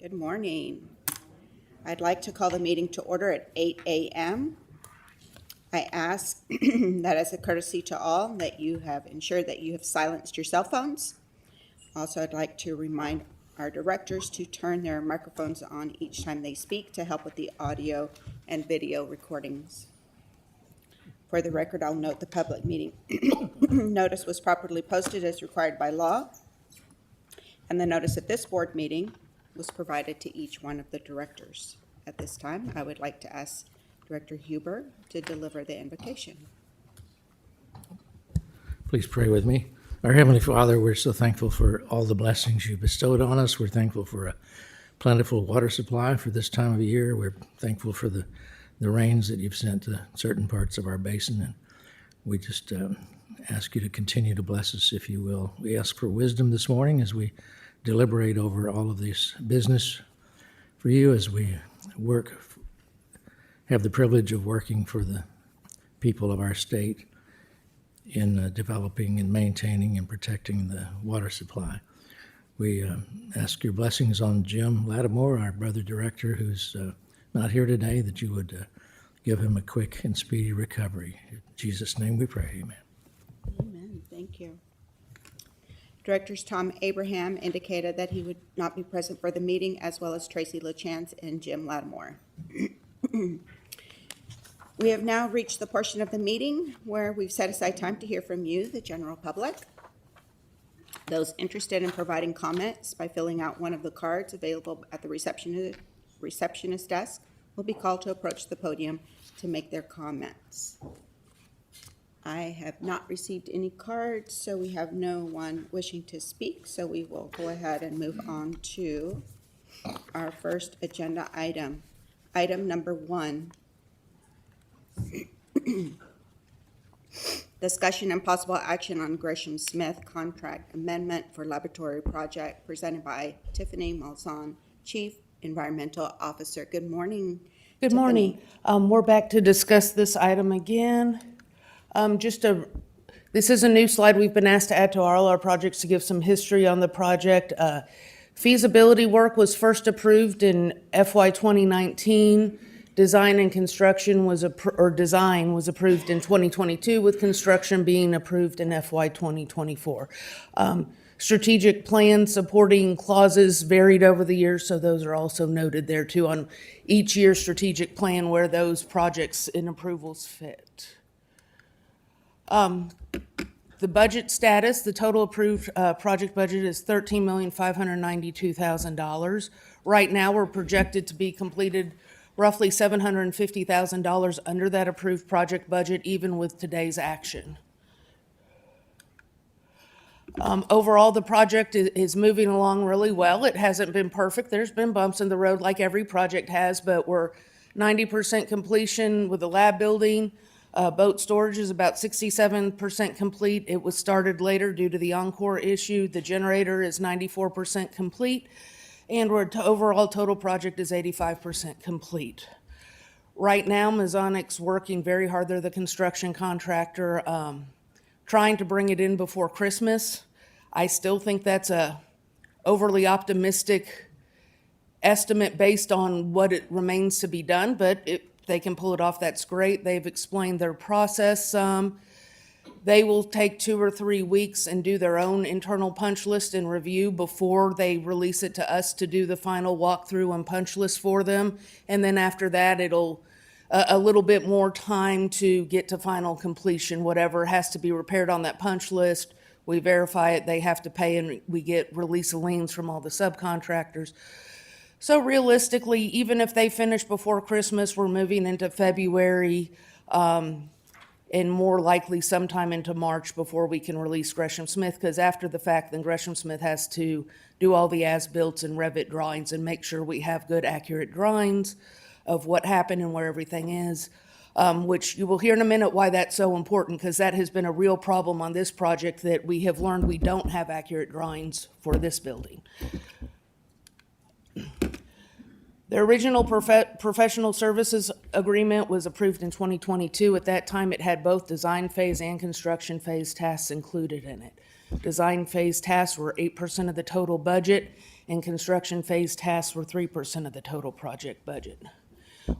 Good morning. I'd like to call the meeting to order at 8 a.m. I ask that as a courtesy to all that you have ensured that you have silenced your cell phones. Also, I'd like to remind our directors to turn their microphones on each time they speak to help with the audio and video recordings. For the record, I'll note the public meeting notice was properly posted as required by law, and the notice of this board meeting was provided to each one of the directors. At this time, I would like to ask Director Huber to deliver the invocation. Please pray with me. Our Heavenly Father, we're so thankful for all the blessings you bestowed on us. We're thankful for a plentiful water supply for this time of year. We're thankful for the rains that you've sent to certain parts of our basin. And we just ask you to continue to bless us, if you will. We ask for wisdom this morning as we deliberate over all of this business for you, as we have the privilege of working for the people of our state in developing and maintaining and protecting the water supply. We ask your blessings on Jim Lattimore, our brother director, who's not here today, that you would give him a quick and speedy recovery. In Jesus' name we pray, amen. Amen. Thank you. Directors Tom Abraham indicated that he would not be present for the meeting, as well as Tracy LaChance and Jim Lattimore. We have now reached the portion of the meeting where we've set aside time to hear from you, the general public. Those interested in providing comments by filling out one of the cards available at the receptionist desk will be called to approach the podium to make their comments. I have not received any cards, so we have no one wishing to speak, so we will go ahead and move on to our first agenda item. Item number 1. Discussion and possible action on Gresham Smith contract amendment for laboratory project presented by Tiffany Malzahn, Chief Environmental Officer. Good morning. Good morning. We're back to discuss this item again. This is a new slide we've been asked to add to all our projects to give some history on the project. Feasibility work was first approved in FY 2019. Design and construction design was approved in 2022, with construction being approved in FY 2024. Strategic plan supporting clauses varied over the years, so those are also noted there too on each year's strategic plan where those projects and approvals fit. The budget status, the total approved project budget is $13,592,000. Right now, we're projected to be completed roughly $750,000 under that approved project budget, even with today's action. Overall, the project is moving along really well. It hasn't been perfect. There's been bumps in the road like every project has, but we're 90% completion with the lab building. Boat storage is about 67% complete. It was started later due to the Encore issue. The generator is 94% complete, and our overall total project is 85% complete. Right now, Mazonic's working very hard. They're the construction contractor, trying to bring it in before Christmas. I still think that's a overly optimistic estimate based on what it remains to be done, but if they can pull it off, that's great. They've explained their process. They will take 2 or 3 weeks and do their own internal punch list and review before they release it to us to do the final walkthrough and punch list for them. And then after that, it'll a little bit more time to get to final completion. Whatever has to be repaired on that punch list, we verify it, they have to pay, and we get release of liens from all the subcontractors. So realistically, even if they finish before Christmas, we're moving into February, and more likely sometime into March before we can release Gresham Smith, because after the fact, then Gresham Smith has to do all the as-built and Revit drawings and make sure we have good, accurate drawings of what happened and where everything is, which you will hear in a minute why that's so important, because that has been a real problem on this project, that we have learned we don't have accurate drawings for this building. The original professional services agreement was approved in 2022. At that time, it had both design phase and construction phase tasks included in it. Design phase tasks were 8% of the total budget, and construction phase tasks were 3% of the total project budget,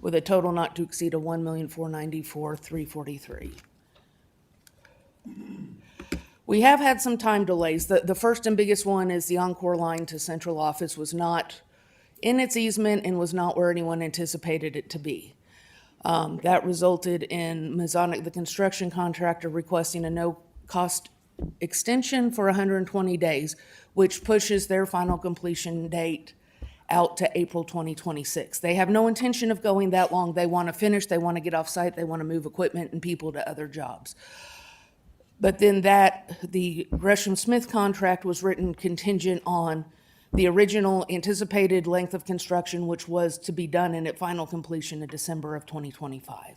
with a total not to exceed of $1,494,343. We have had some time delays. The first and biggest one is the Encore line to central office was not in its easement and was not where anyone anticipated it to be. That resulted in Masonic, the construction contractor, requesting a no-cost extension for 120 days, which pushes their final completion date out to April 2026. They have no intention of going that long. They want to finish, they want to get off-site, they want to move equipment and people to other jobs. But then the Gresham Smith contract was written contingent on the original anticipated length of construction, which was to be done and at final completion in December of 2025.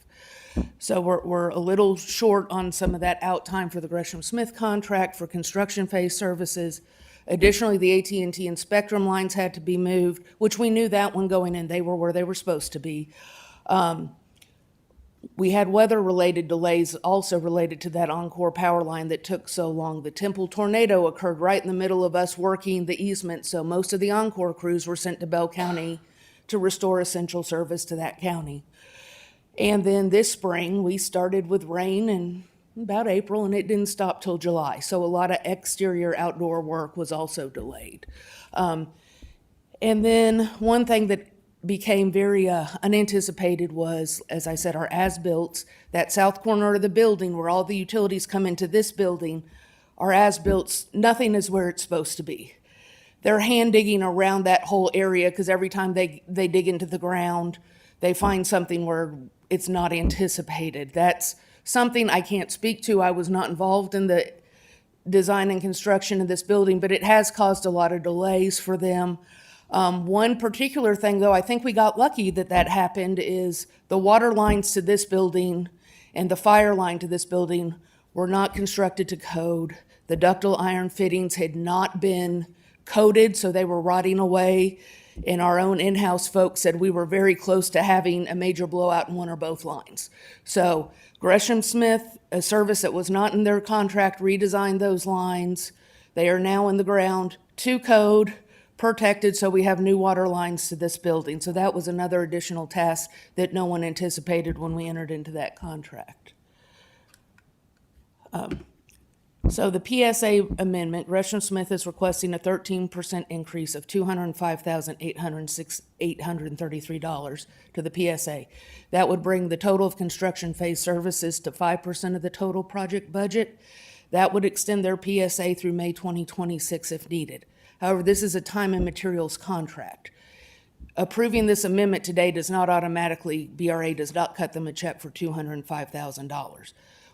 So we're a little short on some of that out time for the Gresham Smith contract for construction phase services. Additionally, the AT&T and Spectrum lines had to be moved, which we knew that one going in. They were where they were supposed to be. We had weather-related delays also related to that Encore power line that took so long. The Temple tornado occurred right in the middle of us working the easement, so most of the Encore crews were sent to Bell County to restore essential service to that county. And then this spring, we started with rain in about April, and it didn't stop till July. So a lot of exterior outdoor work was also delayed. And then one thing that became very unanticipated was, as I said, our as-built, that south corner of the building where all the utilities come into this building, our as-built, nothing is where it's supposed to be. They're hand digging around that whole area because every time they dig into the ground, they find something where it's not anticipated. That's something I can't speak to. I was not involved in the design and construction of this building, but it has caused a lot of delays for them. One particular thing, though, I think we got lucky that happened, is the water lines to this building and the fire line to this building were not constructed to code. The ductile iron fittings had not been coated, so they were rotting away. And our own in-house folks said we were very close to having a major blowout in one or both lines. So Gresham Smith, a service that was not in their contract, redesigned those lines. They are now in the ground to code, protected, so we have new water lines to this building. So that was another additional task that no one anticipated when we entered into that contract. So the PSA amendment, Gresham Smith is requesting a 13% increase of $205,833 to the PSA. That would bring the total of construction phase services to 5% of the total project budget. That would extend their PSA through May 2026 if needed. However, this is a time and materials contract. Approving this amendment today does not automatically, BRA does not cut them a check for $205,000.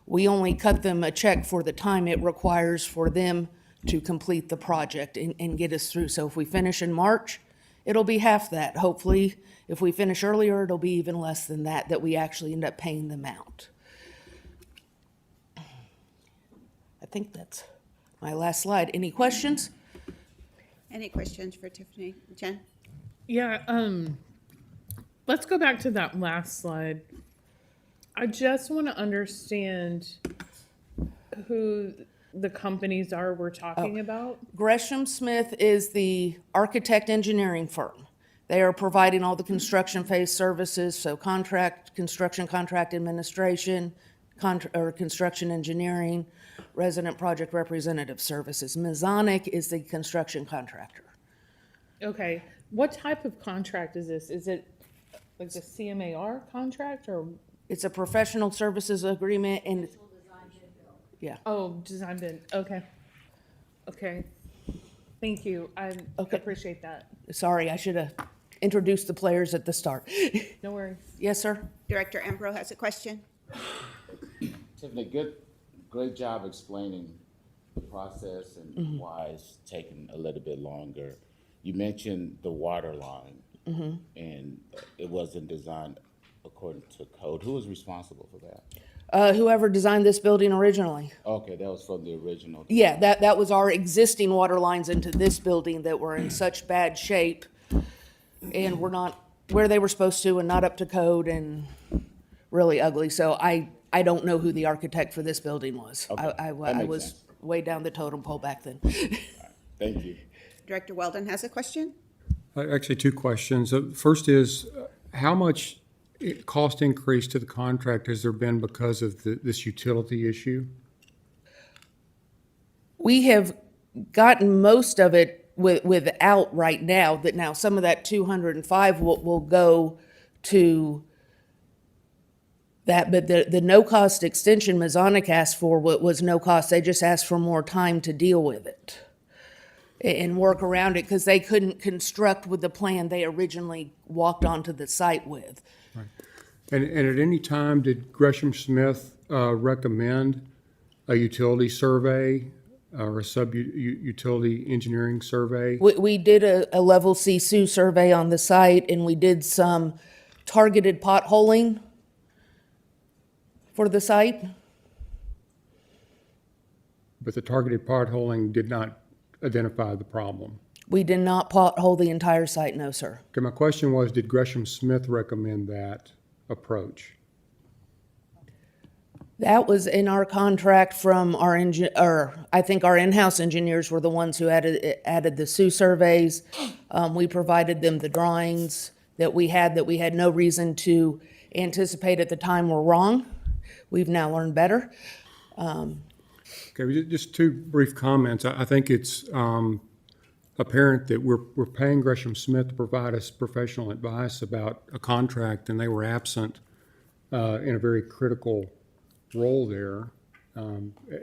We only cut them a check for the time it requires for them to complete the project and get us through. So if we finish in March, it'll be half that. Hopefully, if we finish earlier, it'll be even less than that we actually end up paying them out. I think that's my last slide. Any questions? Any questions for Tiffany? Jen? Yeah, let's go back to that last slide. I just want to understand who the companies are we're talking about. Gresham Smith is the architect engineering firm. They are providing all the construction phase services, so construction contract administration, construction engineering, resident project representative services. Masonic is the construction contractor. Okay, what type of contract is this? Is it like the CMAR contract or? It's a professional services agreement and, yeah. Oh, design bid, okay. Okay, thank you, I Okay. appreciate that. Sorry, I should have introduced the players at the start. No worries. Yes, sir? Director Embro has a question. Tiffany, great job explaining the process and why it's taking a little bit longer. You mentioned the water line, and it wasn't designed according to code. Who was responsible for that? Whoever designed this building originally. Okay, that was from the original. Yeah, that was our existing water lines into this building that were in such bad shape and were not where they were supposed to and not up to code and really ugly. So I don't know who the architect for this building was. Okay, I that makes was sense. way down the totem pole back then. Thank you. Director Weldon has a question? Actually, two questions. First is, how much cost increase to the contract has there been because of this utility issue? We have gotten most of it without right now, that now some of that 205 will go to that, but the no-cost extension Masonic asked for was no cost. They just asked for more time to deal with it and work around it because they couldn't construct with the plan they originally walked onto the site with. And at any time, did Gresham Smith recommend a utility survey or a sub-utility engineering survey? We did a level C2 survey on the site, and we did some targeted potholing for the site. But the targeted potholing did not identify the problem. We did not pothole the entire site, no, sir. Okay, my question was, did Gresham Smith recommend that approach? That was in our contract from our I think our in-house engineers were the ones who added the Sioux surveys. We provided them the drawings that we had no reason to anticipate at the time were wrong. We've now learned better. Okay, just two brief comments. I think it's apparent that we're paying Gresham Smith to provide us professional advice about a contract, and they were absent in a very critical role there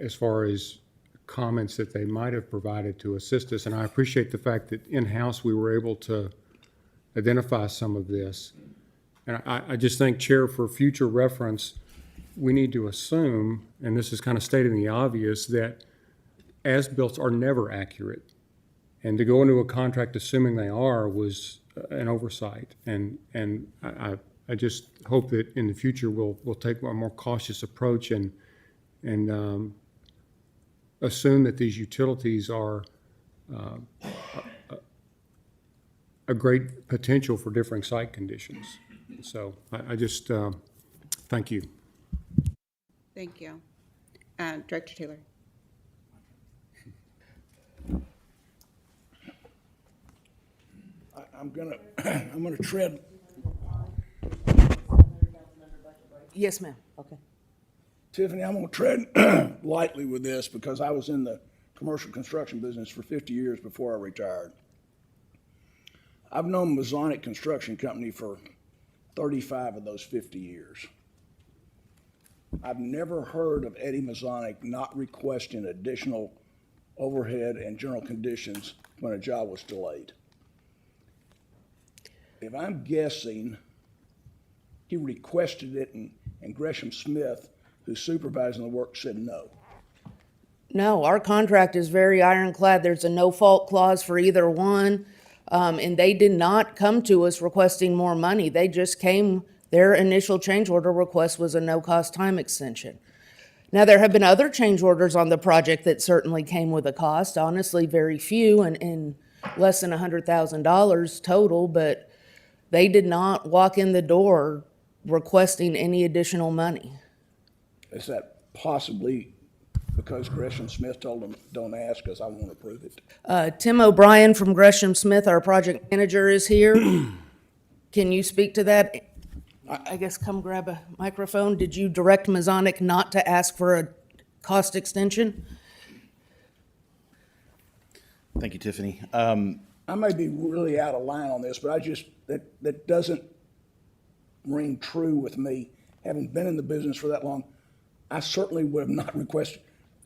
as far as comments that they might have provided to assist us. And I appreciate the fact that in-house we were able to identify some of this. And I just think, Chair, for future reference, we need to assume, and this is kind of stating the obvious, that as-built are never accurate. And to go into a contract assuming they are was an oversight. And I just hope that in the future we'll take a more cautious approach and assume that these utilities are a great potential for differing site conditions. So I just thank you. Thank you. Director Taylor? I'm gonna tread. Yes, ma'am. Okay. Tiffany, I'm gonna tread lightly with this because I was in the commercial construction business for 50 years before I retired. I've known Masonic Construction Company for 35 of those 50 years. I've never heard of Eddie Masonic not requesting additional overhead and general conditions when a job was delayed. If I'm guessing, he requested it and Gresham Smith, who's supervising the work, said no. No, our contract is very ironclad. There's a no-fault clause for either one. And they did not come to us requesting more money. They just came, their initial change order request was a no-cost time extension. Now, there have been other change orders on the project that certainly came with a cost, honestly, very few and less than $100,000 total, but they did not walk in the door requesting any additional money. Is that possibly because Gresham Smith told them, don't ask because I won't approve it? Tim O'Brien from Gresham Smith, our project manager, is here. Can you speak to that? I guess come grab a microphone. Did you direct Masonic not to ask for a cost extension? Thank you, Tiffany. I may be really out of line on this, but that doesn't ring true with me. Having been in the business for that long, I certainly would have not requested.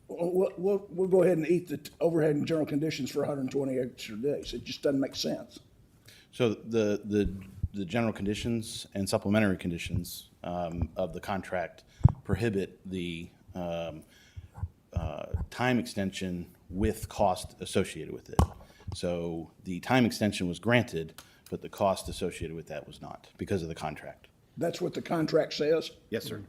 We'll go ahead and eat the overhead and general conditions for 120 extra days. It just doesn't make sense. So the general conditions and supplementary conditions of the contract prohibit the time extension with cost associated with it. So the time extension was granted, but the cost associated with that was not because of the contract. That's what the contract says? Yes, sir.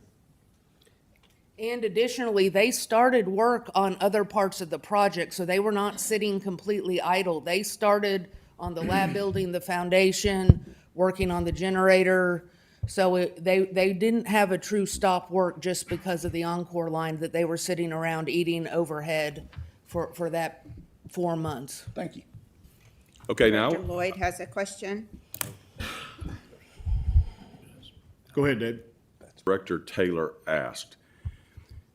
And additionally, they started work on other parts of the project, so they were not sitting completely idle. They started on the lab building, the foundation, working on the generator So they didn't have a true stop work just because of the Encore line that they were sitting around eating overhead for that 4 months. Thank you. Okay, now, Director Lloyd has a question. Go ahead, Dave. Director Taylor asked,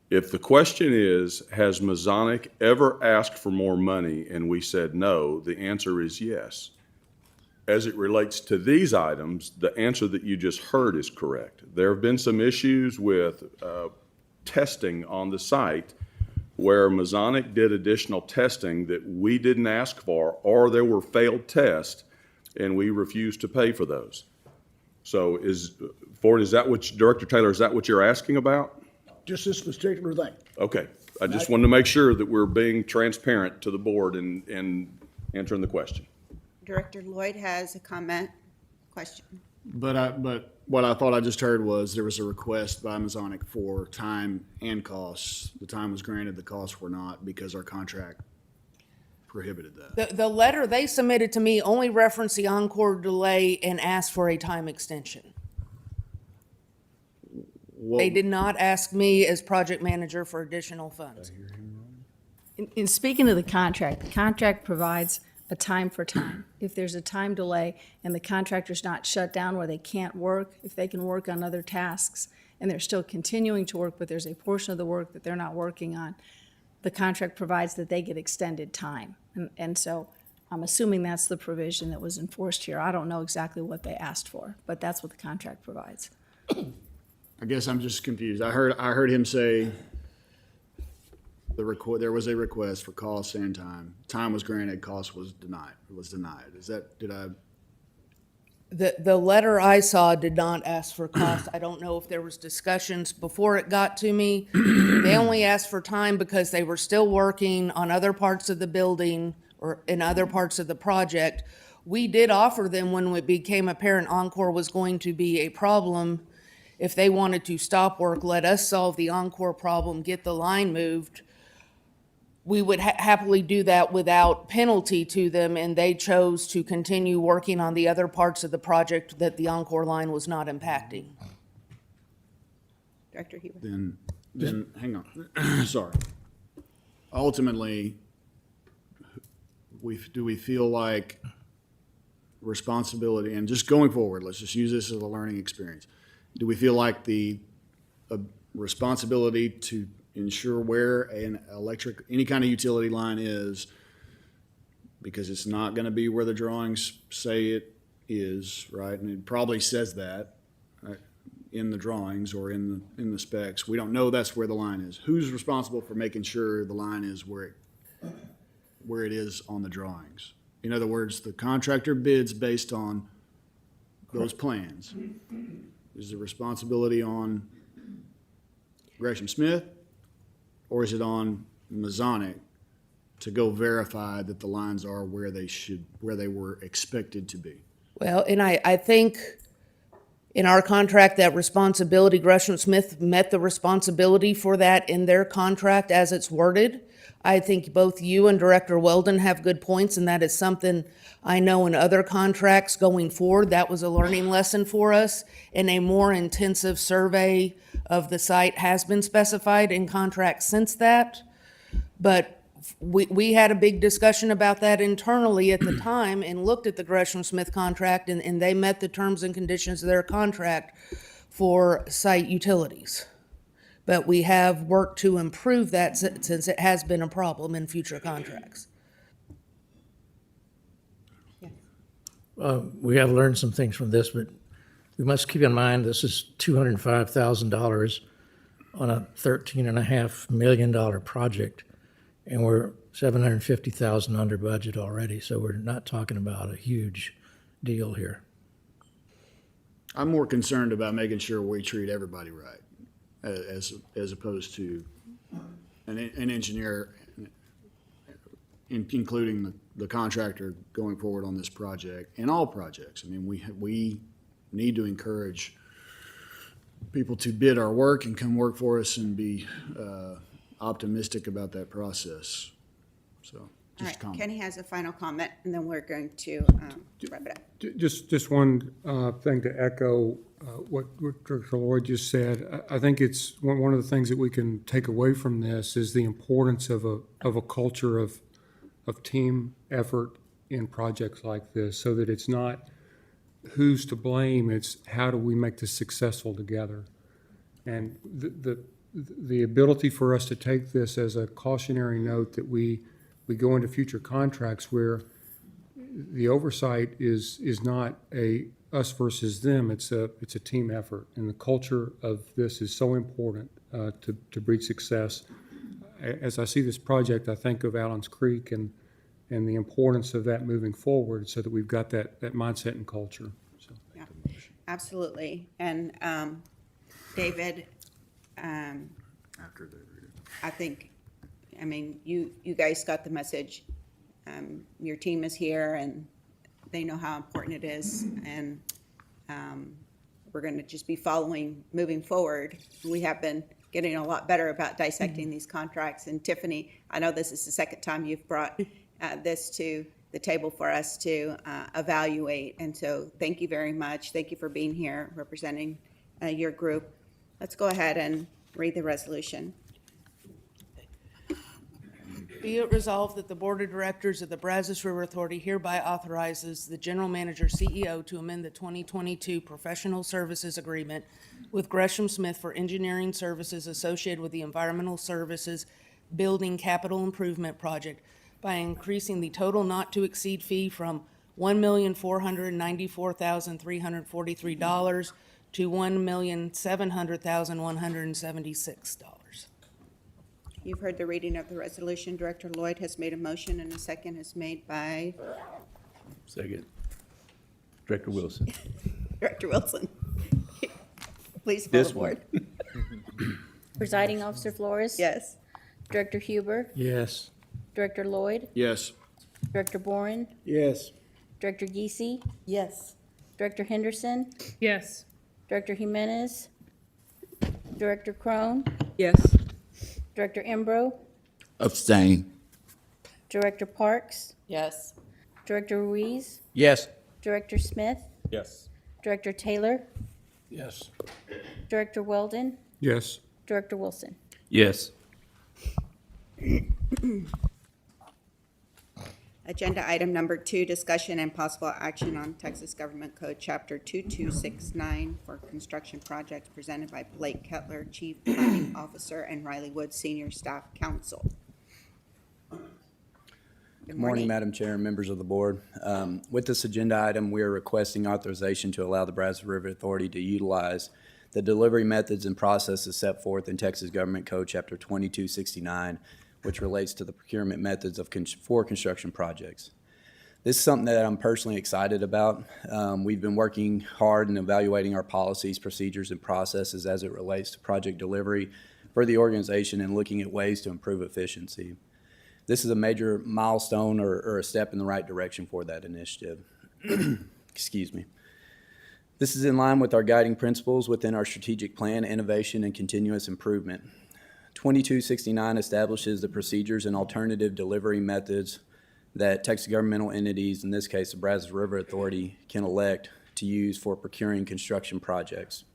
if the question is, has Masonic ever asked for more money and we said no, the answer is yes. As it relates to these items, the answer that you just heard is correct. There have been some issues with testing on the site where Masonic did additional testing that we didn't ask for, or there were failed tests, and we refused to pay for those. So Ford, is that what, Director Taylor, is that what you're asking about? Just this particular thing. Okay, I just wanted to make sure that we're being transparent to the board and answering the question. Director Lloyd has a comment, question. But what I thought I just heard was there was a request by Masonic for time and costs. The time was granted, the costs were not, because our contract prohibited that. The letter they submitted to me only referenced the Encore delay and asked for a time extension. They did not ask me as project manager for additional funds. In speaking of the contract provides a time for time. If there's a time delay and the contractor's not shut down where they can't work, if they can work on other tasks and they're still continuing to work, but there's a portion of the work that they're not working on, the contract provides that they get extended time. And so I'm assuming that's the provision that was enforced here. I don't know exactly what they asked for, but that's what the contract provides. I guess I'm just confused. I heard him say there was a request for costs and time. Time was granted, cost was denied. It was denied. The letter I saw did not ask for cost. I don't know if there was discussions before it got to me. They only asked for time because they were still working on other parts of the building or in other parts of the project. We did offer them, when it became apparent Encore was going to be a problem, if they wanted to stop work, let us solve the Encore problem, get the line moved. We would happily do that without penalty to them, and they chose to continue working on the other parts of the project that the Encore line was not impacting. Director Heber. Then hang on. Sorry. Ultimately, do we feel like responsibility, and just going forward, let's just use this as a learning experience. Do we feel like the responsibility to ensure where an any kind of utility line is, because it's not going to be where the drawings say it is, right? And it probably says that in the drawings or in the specs. We don't know that's where the line is. Who's responsible for making sure the line is where it is on the drawings? In other words, the contractor bids based on those plans. Is the responsibility on Gresham Smith, or is it on Masonic to go verify that the lines are where they were expected to be? Well, and I think in our contract, that responsibility, Gresham Smith met the responsibility for that in their contract as it's worded. I think both you and Director Weldon have good points, and that is something I know in other contracts going forward. That was a learning lesson for us, and a more intensive survey of the site has been specified in contracts since that. But we had a big discussion about that internally at the time and looked at the Gresham Smith contract, and they met the terms and conditions of their contract for site utilities. But we have worked to improve that since it has been a problem in future contracts. We have learned some things from this, but we must keep in mind this is $205,000 on a $13.5 million project, and we're $750,000 under budget already, so we're not talking about a huge deal here. I'm more concerned about making sure we treat everybody right, as opposed to an engineer, including the contractor going forward on this project and all projects. I mean, we need to encourage people to bid our work and come work for us and be optimistic about that process. So All Just right, a comment. Kenny has a final comment, and then we're going to wrap it up. Just one thing to echo what Director Lloyd just said. I think it's one of the things that we can take away from this is the importance of a culture of team effort in projects like this, so that it's not who's to blame, it's how do we make this successful together. And the ability for us to take this as a cautionary note that we go into future contracts where the oversight is not a us versus them, it's a team effort. And the culture of this is so important to breed success. As I see this project, I think of Allen's Creek and the importance of that moving forward so that we've got that mindset and culture. So. Yeah, absolutely. And David, I think, I mean, you guys got the message. Your team is here and they know how important it is. And we're going to just be moving forward. We have been getting a lot better about dissecting these contracts. And Tiffany, I know this is the second time you've brought this to the table for us to evaluate. And so thank you very much. Thank you for being here representing your group. Let's go ahead and read the resolution. Be it resolved that the Board of Directors of the Brazos River Authority hereby authorizes the General Manager, CEO, to amend the 2022 Professional Services Agreement with Gresham Smith for engineering services associated with the Environmental Services Building Capital Improvement Project by increasing the total not-to-exceed fee from $1,494,343 to $1,700,176. You've heard the reading of the resolution. Director Lloyd has made a motion and a second is made by Second. Director Wilson. Director Wilson. Please call This the board. Presiding Officer Flores? Yes. Director Huber? Yes. Director Lloyd? Yes. Director Boren? Yes. Director Geesey? Yes. Director Henderson? Yes. Director Jimenez? Director Crone? Yes. Director Embro? Abstain. Director Parks? Yes. Director Ruiz? Yes. Director Smith? Yes. Director Taylor? Yes. Director Weldon? Yes. Director Wilson? Yes. Agenda item number 2, discussion and possible action on Texas Government Code Chapter 2269 for construction projects presented by Blake Kettler, Chief Planning Officer, and Riley Wood, Senior Staff Counsel. Good morning, Madam Chair and members of the board. With this agenda item, we are requesting authorization to allow the Brazos River Authority to utilize the delivery methods and processes set forth in Texas Government Code Chapter 2269, which relates to the procurement methods for construction projects. This is something that I'm personally excited about. We've been working hard in evaluating our policies, procedures, and processes as it relates to project delivery for the organization and looking at ways to improve efficiency. This is a major milestone or a step in the right direction for that initiative. Excuse me. This is in line with our guiding principles within our strategic plan, innovation, and continuous improvement. 2269 establishes the procedures and alternative delivery methods that Texas governmental entities, in this case the Brazos River Authority, can elect to use for procuring construction projects.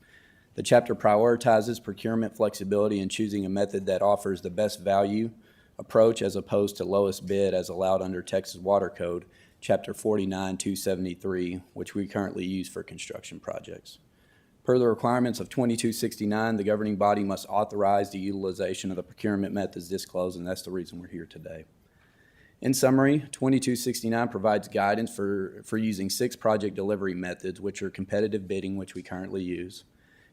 The chapter prioritizes procurement flexibility in choosing a method that offers the best value approach as opposed to lowest bid as allowed under Texas Water Code, Chapter 49-273, which we currently use for construction projects. Per the requirements of 2269, the governing body must authorize the utilization of the procurement methods disclosed, and that's the reason we're here today. In summary, 2269 provides guidance for using 6 project delivery methods, which are competitive bidding, which we currently use,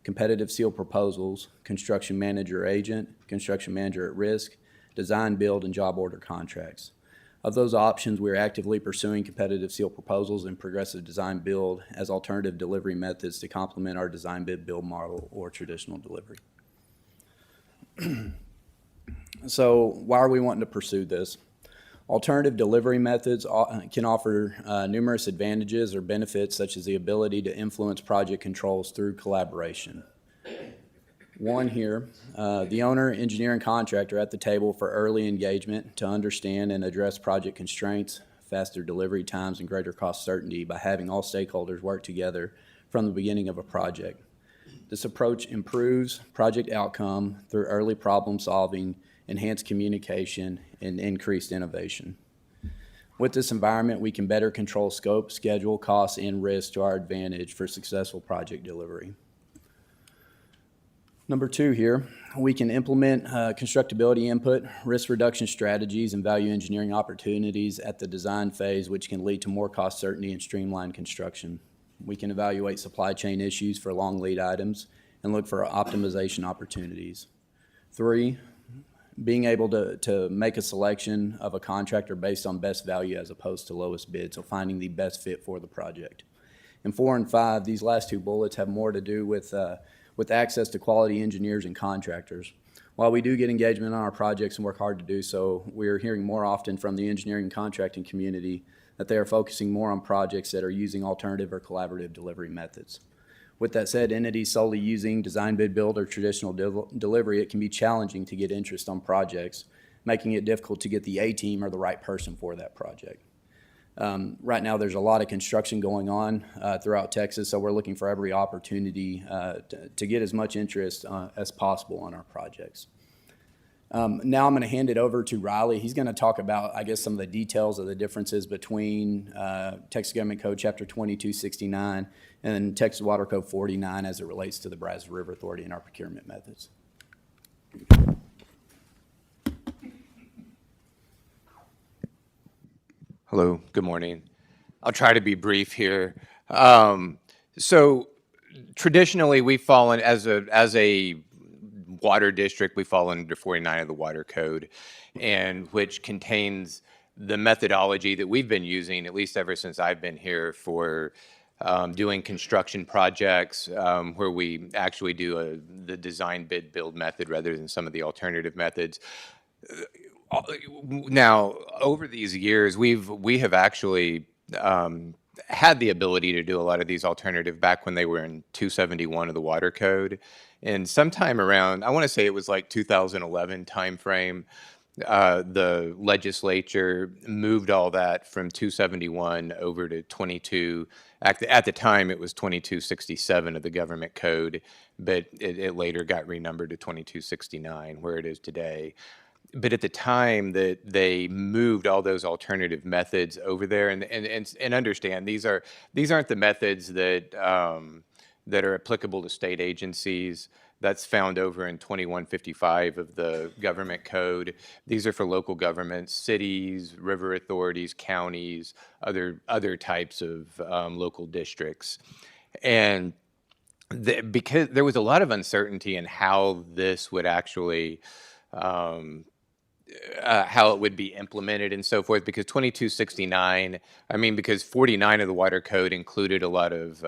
competitive seal proposals, construction manager agent, construction manager at risk, design, build, and job order contracts. Of those options, we are actively pursuing competitive seal proposals and progressive design build as alternative delivery methods to complement our design bid build model or traditional delivery. So why are we wanting to pursue this? Alternative delivery methods can offer numerous advantages or benefits, such as the ability to influence project controls through collaboration. One here, the owner, engineer, and contractor at the table for early engagement to understand and address project constraints, faster delivery times, and greater cost certainty by having all stakeholders work together from the beginning of a project. This approach improves project outcome through early problem solving, enhanced communication, and increased innovation. With this environment, we can better control scope, schedule, costs, and risk to our advantage for successful project delivery. Number 2 here, we can implement constructability input, risk reduction strategies, and value engineering opportunities at the design phase, which can lead to more cost certainty and streamlined construction. We can evaluate supply chain issues for long lead items and look for optimization opportunities. 3, being able to make a selection of a contractor based on best value as opposed to lowest bid, so finding the best fit for the project. And 4 and 5, these last 2 bullets have more to do with access to quality engineers and contractors. While we do get engagement on our projects and work hard to do so, we're hearing more often from the engineering and contracting community that they are focusing more on projects that are using alternative or collaborative delivery methods. With that said, entities solely using design, bid, build, or traditional delivery, it can be challenging to get interest on projects, making it difficult to get the A team or the right person for that project. Right now, there's a lot of construction going on throughout Texas, so we're looking for every opportunity to get as much interest as possible on our projects. Now I'm going to hand it over to Riley. He's going to talk about, I guess, some of the details of the differences between Texas Government Code Chapter 2269 and Texas Water Code 49 as it relates to the Brazos River Authority and our procurement methods. Hello, good morning. I'll try to be brief here. So traditionally, we've fallen as a water district, we fall under 49 of the Water Code, and which contains the methodology that we've been using, at least ever since I've been here, for doing construction projects, where we actually do the design bid build method rather than some of the alternative methods. Now, over these years, we have actually had the ability to do a lot of these alternative back when they were in 271 of the Water Code. And sometime around, I want to say it was like 2011 timeframe, the legislature moved all that from 271 over to 22. At the time, it was 2267 of the Government Code, but it later got renumbered to 2269, where it is today. But at the time that they moved all those alternative methods over there, and understand these aren't the methods that that are applicable to state agencies. That's found over in 2155 of the Government Code. These are for local governments, cities, river authorities, counties, other types of local districts, and because there was a lot of uncertainty in how this would actually. How it would be implemented and so forth, because 2269, because 49 of the Water Code included a lot of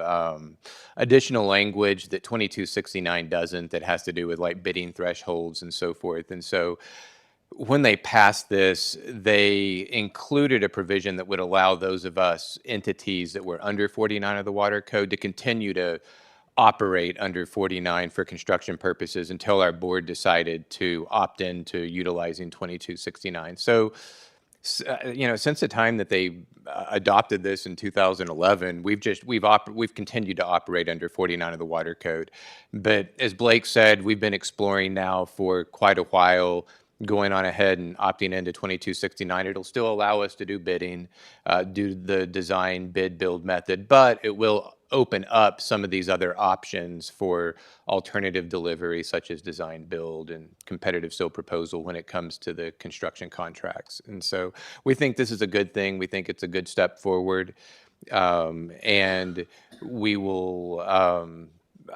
additional language that 2269 doesn't, that has to do with like bidding thresholds and so forth. And so when they passed this, they included a provision that would allow those of us entities that were under 49 of the Water Code to continue to operate under 49 for construction purposes until our board decided to opt into utilizing 2269. So, since the time that they adopted this in 2011, we've continued to operate under 49 of the Water Code. But as Blake said, we've been exploring now for quite a while, going on ahead and opting into 2269. It'll still allow us to do bidding, do the design bid build method, but it will open up some of these other options for alternative delivery, such as design build and competitive sole proposal when it comes to the construction contracts. And so we think this is a good thing. We think it's a good step forward. And we will,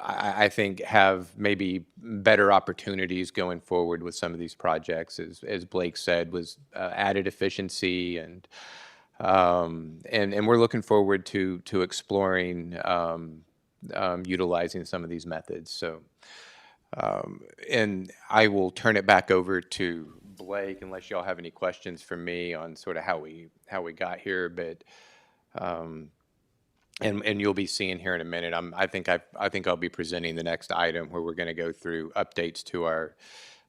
I think, have maybe better opportunities going forward with some of these projects, as Blake said, was added efficiency, and we're looking forward to exploring utilizing some of these methods. So, and I will turn it back over to Blake, unless y'all have any questions for me on sort of how we got here. But And you'll be seeing here in a minute, I think I'll be presenting the next item where we're going to go through updates to our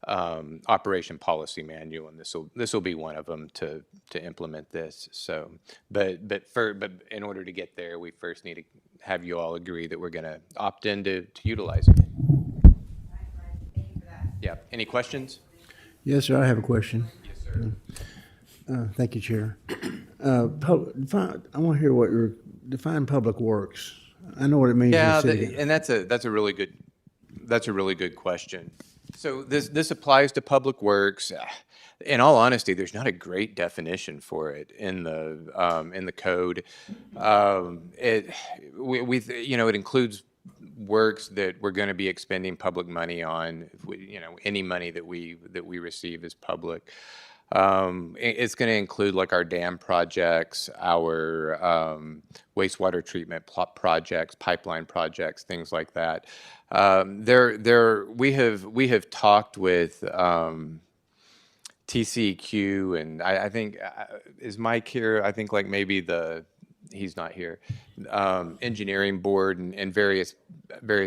operation policy manual, and this will be one of them to implement this. So, but in order to get there, we first need to have you all agree that we're going to opt in to utilize it. Yeah. Any questions? Yes, sir, I have a question. Yes, sir. Thank you, Chair. I want to hear what your, define public works. I know what it means in Yeah, the city. and that's a really good question. So this applies to public works. In all honesty, there's not a great definition for it in the code. It includes works that we're going to be expending public money on. Any money that we receive is public. It's going to include like our dam projects, our wastewater treatment projects, pipeline projects, things like that. We have talked with TCEQ, and I think is Mike here? I think like maybe he's not here. Engineering board and various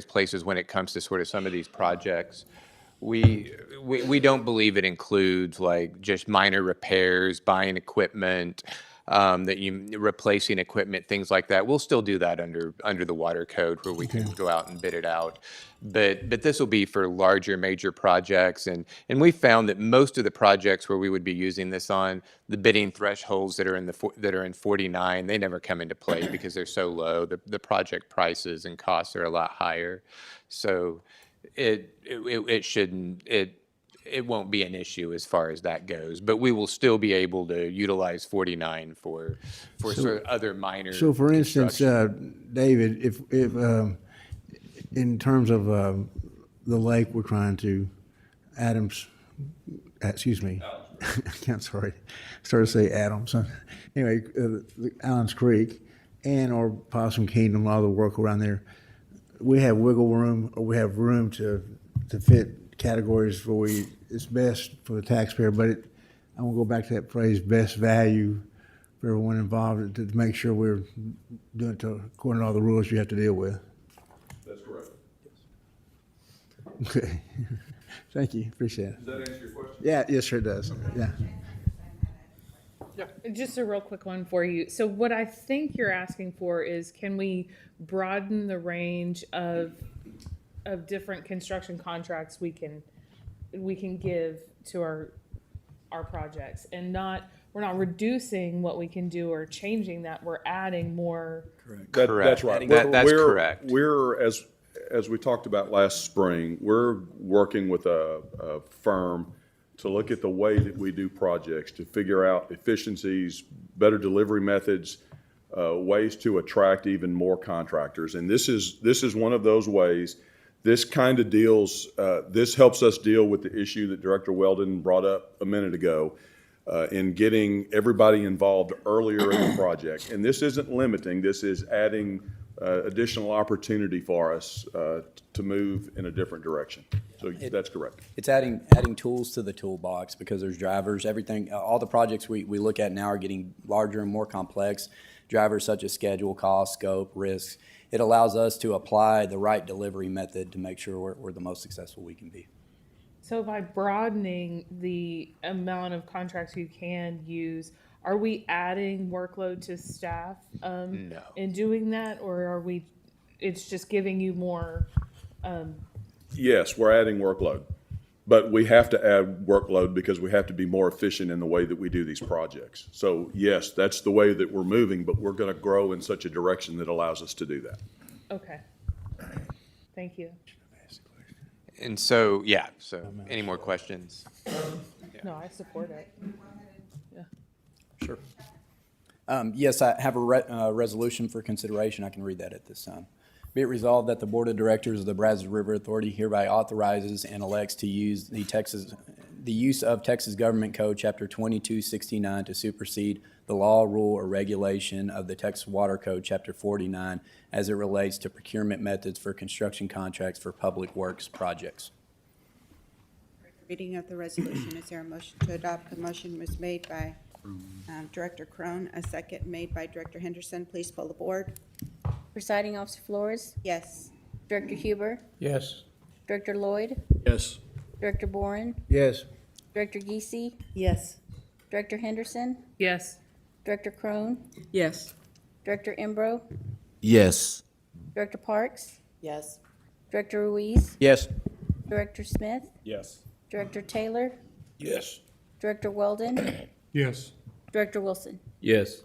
places when it comes to sort of some of these projects. We don't believe it includes like just minor repairs, buying equipment, replacing equipment, things like that. We'll still do that under the water code where we can go out and bid it out. But this will be for larger major projects, and we found that most of the projects where we would be using this on, the bidding thresholds that are in 49, they never come into play because they're so low. The project prices and costs are a lot higher, so it won't be an issue as far as that goes, but we will still be able to utilize 49 for sort of other minor. So for instance, David, if in terms of the lake we're trying to, excuse me, I'm sorry, started to say Adams. Anyway, Allen's Creek and or Possum Kingdom, a lot of the work around there, we have wiggle room, or we have room to fit categories where it's best for the taxpayer, but I want to go back to that phrase, best value for everyone involved, to make sure we're doing it according to all the rules you have to deal with. That's correct. Okay. Thank you. Appreciate it. Does that answer your question? Yeah, yes, sure it does. Yeah. Just a real quick one for you. So what I think you're asking for is, can we broaden the range of different construction contracts we can give to our projects, and we're not reducing what we can do or changing that, we're adding more. Correct. That's right. That's correct. We're, as we talked about last spring, we're working with a firm to look at the way that we do projects, to figure out efficiencies, better delivery methods, ways to attract even more contractors. And this is one of those ways. This kind of this helps us deal with the issue that Director Weldon brought up a minute ago, in getting everybody involved earlier in the project. And this isn't limiting, this is adding additional opportunity for us to move in a different direction. So that's correct. It's adding tools to the toolbox, because there's drivers, everything, all the projects we look at now are getting larger and more complex. Drivers such as schedule, cost, scope, risks. It allows us to apply the right delivery method to make sure we're the most successful we can be. So by broadening the amount of contracts you can use, are we adding workload to staff No. in doing that, or it's just giving you more? Yes, we're adding workload, but we have to add workload because we have to be more efficient in the way that we do these projects. So yes, that's the way that we're moving, but we're going to grow in such a direction that allows us to do that. Okay. Thank you. And so, any more questions? No, I support it. Sure. Yes, I have a resolution for consideration. I can read that at this time. Be it resolved that the Board of Directors of the Brazos River Authority hereby authorizes and elects to use the use of Texas Government Code Chapter 2269 to supersede the law, rule, or regulation of the Texas Water Code Chapter 49 as it relates to procurement methods for construction contracts for public works projects. Reading of the resolution, is there a motion to adopt? The motion was made by Director Crone, a second made by Director Henderson. Please pull the board. Presiding Officer Flores, Yes. Director Huber, Yes. Director Lloyd, Yes. Director Boren, Yes. Director Geesey, Yes. Director Henderson, Yes. Director Crone, Yes. Director Embro, Yes. Director Parks, Yes. Director Ruiz, Yes. Director Smith, Yes. Director Taylor, Yes. Director Weldon, Yes. Director Wilson. Yes.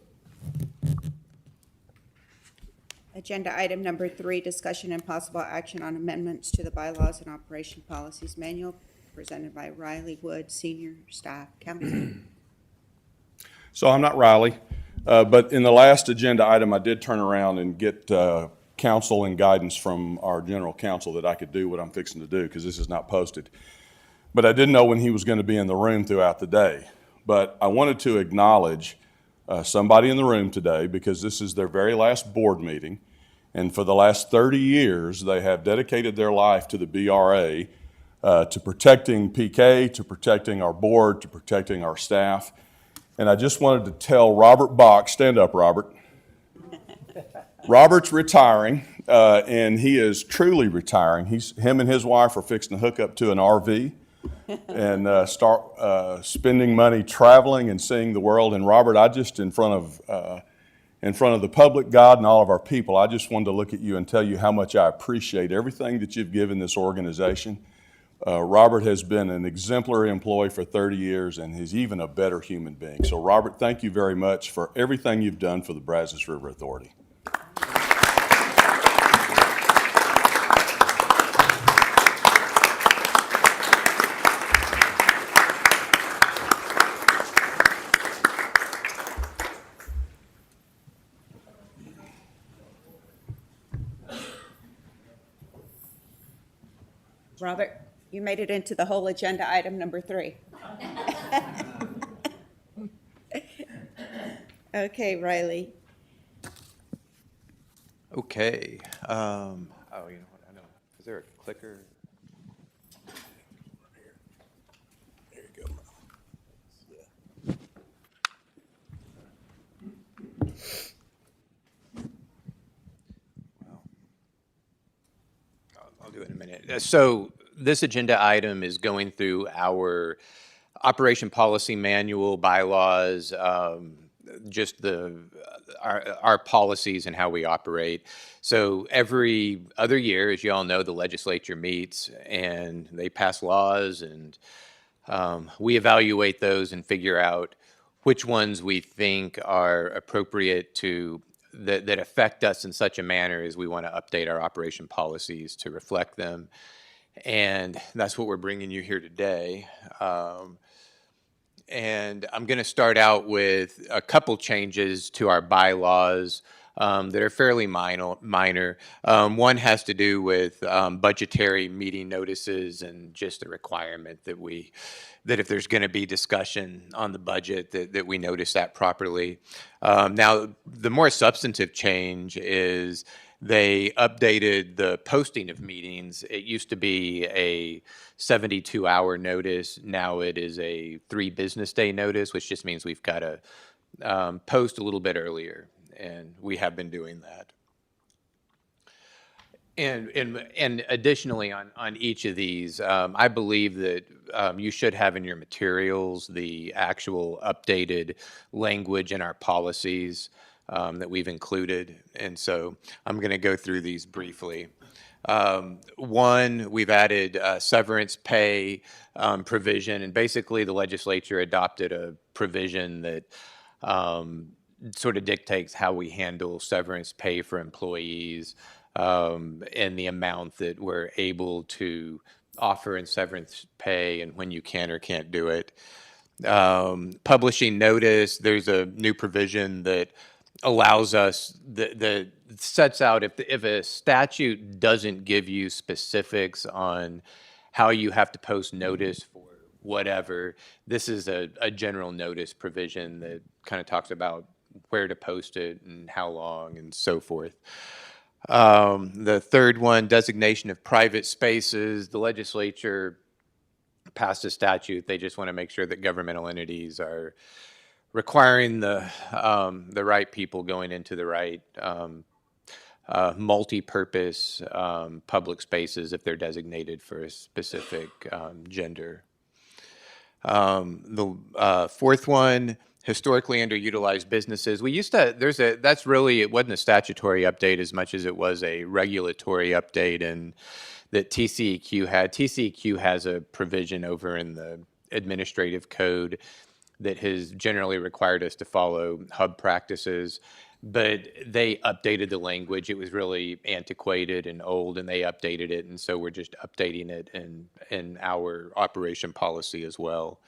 Agenda item number 3, discussion and possible action on amendments to the bylaws and operation policies manual presented by Riley Wood, Senior Staff Counsel. So I'm not Riley, but in the last agenda item, I did turn around and get counsel and guidance from our general counsel that I could do what I'm fixing to do, because this is not posted. But I didn't know when he was going to be in the room throughout the day. But I wanted to acknowledge somebody in the room today, because this is their very last board meeting. And for the last 30 years, they have dedicated their life to the BRA, to protecting PK, to protecting our board, to protecting our staff. And I just wanted to tell Robert Bach, stand up, Robert. Robert's retiring, and he is truly retiring. Him and his wife are fixing to hook up to an RV and start spending money traveling and seeing the world. And Robert, I just, in front of the public, God, and all of our people, I just wanted to look at you and tell you how much I appreciate everything that you've given this organization. Robert has been an exemplary employee for 30 years, and he's even a better human being. So, Robert, thank you very much for everything you've done for the Brazos River Authority. Robert, you made it into the whole agenda item number 3. Okay, Riley. Okay. Oh, you know what? I know. Is there a clicker? There you go. I'll do it in a minute. So this agenda item is going through our operation policy manual, bylaws, just our policies and how we operate. So every other year, as you all know, the legislature meets and they pass laws, and we evaluate those and figure out which ones we think are appropriate to that affect us in such a manner as we want to update our operation policies to reflect them. And that's what we're bringing you here today. And I'm going to start out with a couple changes to our bylaws that are fairly minor. One has to do with budgetary meeting notices and just the requirement that if there's going to be discussion on the budget, that we notice that properly. Now, the more substantive change is they updated the posting of meetings. It used to be a 72-hour notice. Now it is a 3 business day notice, which just means we've got to post a little bit earlier, and we have been doing that. And additionally, on each of these, I believe that you should have in your materials the actual updated language in our policies that we've included. And so I'm going to go through these briefly. One, we've added severance pay provision, and basically the legislature adopted a provision that sort of dictates how we handle severance pay for employees, and the amount that we're able to offer in severance pay and when you can or can't do it. Publishing notice, there's a new provision that allows us, that sets out if a statute doesn't give you specifics on how you have to post notice for whatever, this is a general notice provision that kind of talks about where to post it and how long and so forth. The third one, designation of private spaces. The legislature passed a statute. They just want to make sure that governmental entities are requiring the right people going into the right multi-purpose public spaces if they're designated for a specific gender. The fourth one, historically underutilized businesses. We used to, that's really, it wasn't a statutory update as much as it was a regulatory update, and that TCEQ had. TCEQ has a provision over in the administrative code that has generally required us to follow hub practices, but they updated the language. It was really antiquated and old, and they updated it, and so we're just updating it in our operation policy as well.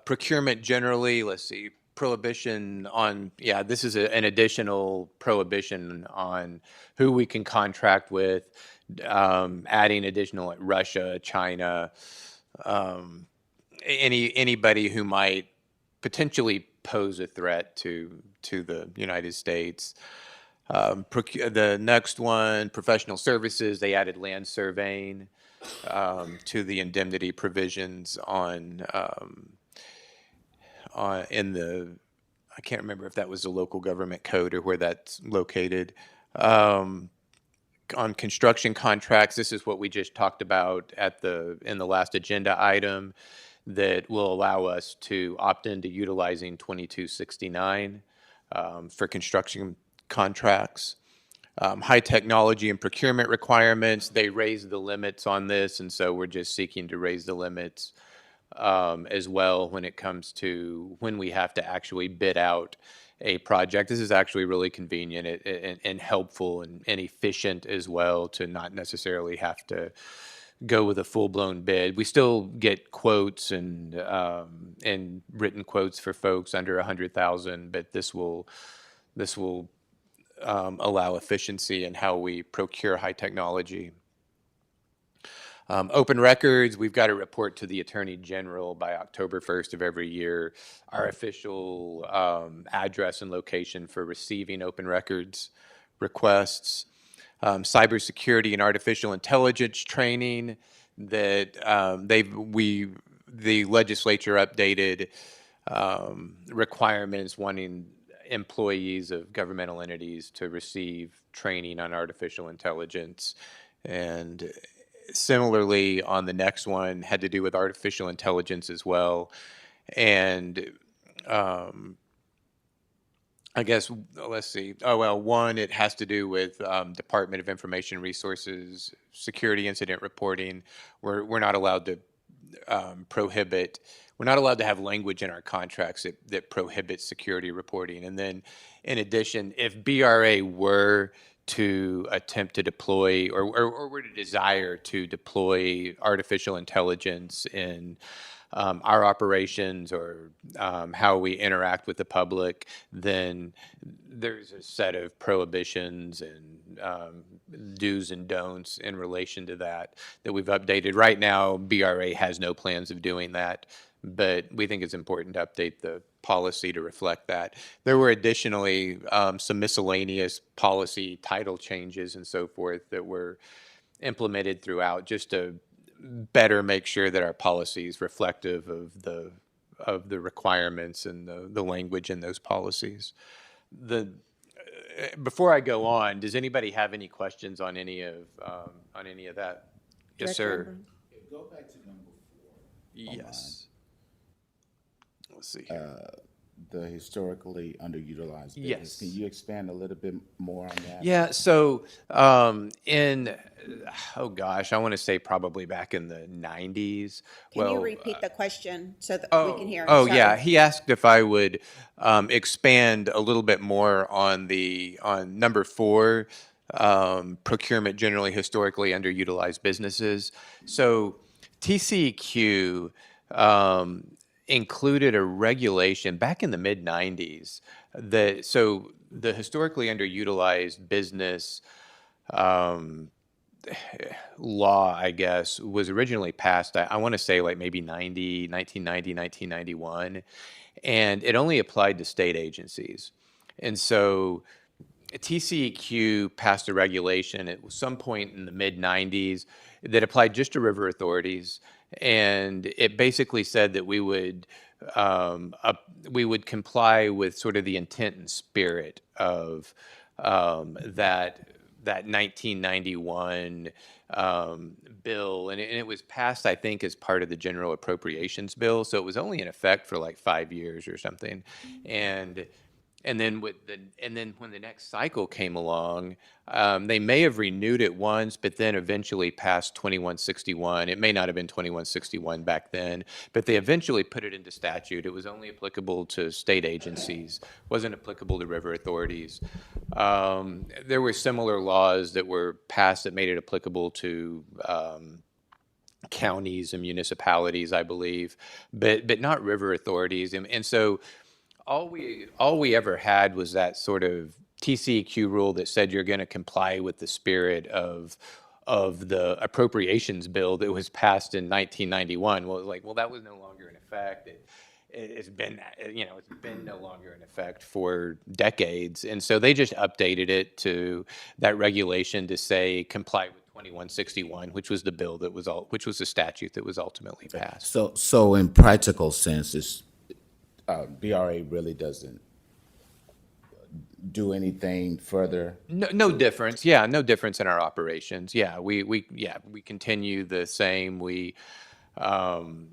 Procurement generally, let's see, prohibition on, yeah, this is an additional prohibition on who we can contract with, adding additional like Russia, China, anybody who might potentially pose a threat to the United States. The next one, professional services, they added land surveying to the indemnity provisions in the, I can't remember if that was the local government code or where that's located. On construction contracts, this is what we just talked about in the last agenda item, that will allow us to opt into utilizing 2269 for construction contracts. High technology and procurement requirements, they raised the limits on this, and so we're just seeking to raise the limits as well when it comes to when we have to actually bid out a project. This is actually really convenient and helpful and efficient as well, to not necessarily have to go with a full-blown bid. We still get quotes and written quotes for folks under 100,000, but this will allow efficiency in how we procure high technology. Open records, we've got to report to the Attorney General by October 1st of every year our official address and location for receiving open records requests. Cybersecurity and artificial intelligence training that the legislature updated requirements wanting employees of governmental entities to receive training on artificial intelligence. And similarly, on the next one, had to do with artificial intelligence as well. And I guess, let's see. Oh, well, one, it has to do with Department of Information Resources, security incident reporting. We're not allowed to we're not allowed to have language in our contracts that prohibits security reporting. And then, in addition, if BRA were to attempt to deploy or were to desire to deploy artificial intelligence in our operations or how we interact with the public, then there's a set of prohibitions and do's and don'ts in relation to that we've updated. Right now, BRA has no plans of doing that, but we think it's important to update the policy to reflect that. There were additionally some miscellaneous policy title changes and so forth that were implemented throughout, just to better make sure that our policy is reflective of the requirements and the language in those policies. Before I go on, does anybody have any questions on any of that? Yes, sir. Go back to number 4. Yes. Let's see here. The historically underutilized business. Yes. Can you expand a little bit more on that? Yeah, so oh gosh, I want to say probably back in the 90s. Can you repeat the question so that we can hear? Oh, Sorry. yeah, he asked if I would expand a little bit more on number 4, procurement generally historically underutilized businesses. So TCEQ included a regulation back in the mid-90s so the historically underutilized business law, I guess, was originally passed, I want to say like maybe 1990, 1991, and it only applied to state agencies. And so TCEQ passed a regulation at some point in the mid-90s that applied just to river authorities, and it basically said that we would we would comply with sort of the intent and spirit of that 1991 bill, and it was passed, I think, as part of the general appropriations bill, so it was only in effect for like 5 years or something, and and then when the next cycle came along, they may have renewed it once, but then eventually passed 2161. It may not have been 2161 back then, but they eventually put it into statute. It was only applicable to state agencies, wasn't applicable to river authorities. There were similar laws that were passed that made it applicable to counties and municipalities, I believe, but not river authorities. And so all we ever had was that sort of TCEQ rule that said you're going to comply with the spirit of the appropriations bill that was passed in 1991. Well, it was like, well, that was no longer in effect. It's been no longer in effect for decades, and so they just updated it to that regulation to say comply with 2161, which was the bill that was which was the statute that was ultimately passed. So in practical sense, it's, BRA really doesn't do anything further? No difference. Yeah, no difference in our operations. Yeah, we continue the same. And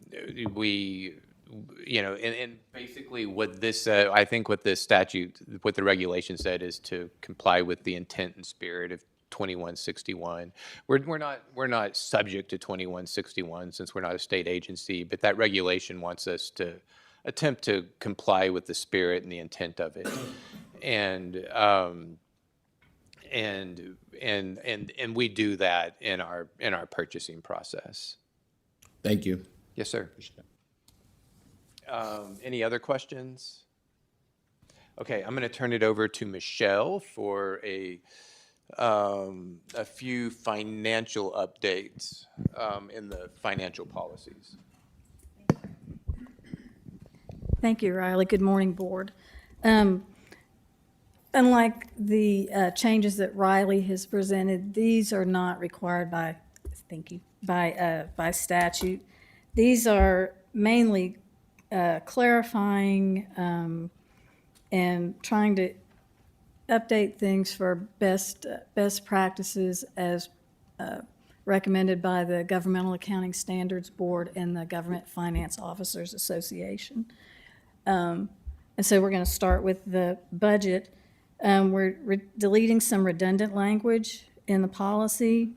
basically what this, I think what this statute, what the regulation said is to comply with the intent and spirit of 2161. We're not subject to 2161 since we're not a state agency, but that regulation wants us to attempt to comply with the spirit and the intent of it. And we do that in our purchasing process. Thank you. Yes, sir. Any other questions? Okay, I'm going to turn it over to Michelle for a few financial updates in the financial policies. Thank you, Riley. Good morning, Board. Unlike the changes that Riley has presented, these are not required by, by statute. These are mainly clarifying and trying to update things for best practices as recommended by the Governmental Accounting Standards Board and the Government Finance Officers Association. And so we're going to start with the budget. We're deleting some redundant language in the policy.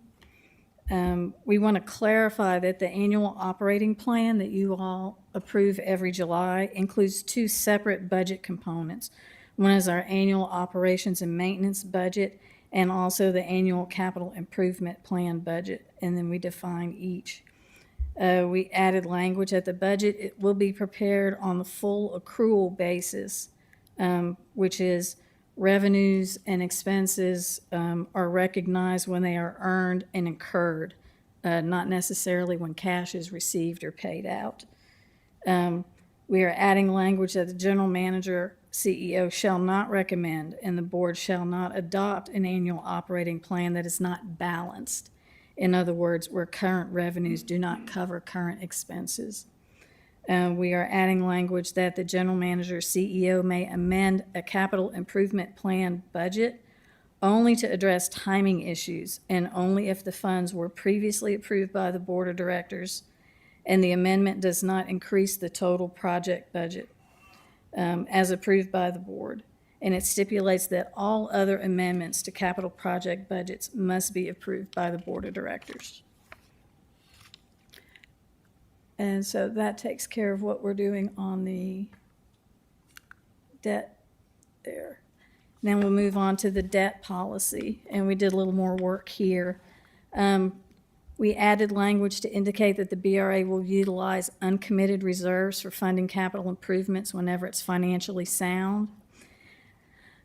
We want to clarify that the annual operating plan that you all approve every July includes two separate budget components. One is our annual operations and maintenance budget, and also the annual capital improvement plan budget, and then we define each. We added language that the budget it will be prepared on the full accrual basis, which is revenues and expenses are recognized when they are earned and incurred, not necessarily when cash is received or paid out. We are adding language that the general manager, CEO shall not recommend and the board shall not adopt an annual operating plan that is not balanced. In other words, where current revenues do not cover current expenses. We are adding language that the general manager, CEO may amend a capital improvement plan budget only to address timing issues and only if the funds were previously approved by the board of directors and the amendment does not increase the total project budget as approved by the board. And it stipulates that all other amendments to capital project budgets must be approved by the board of directors. And so that takes care of what we're doing on the debt there. Then we'll move on to the debt policy, and we did a little more work here. We added language to indicate that the BRA will utilize uncommitted reserves for funding capital improvements whenever it's financially sound.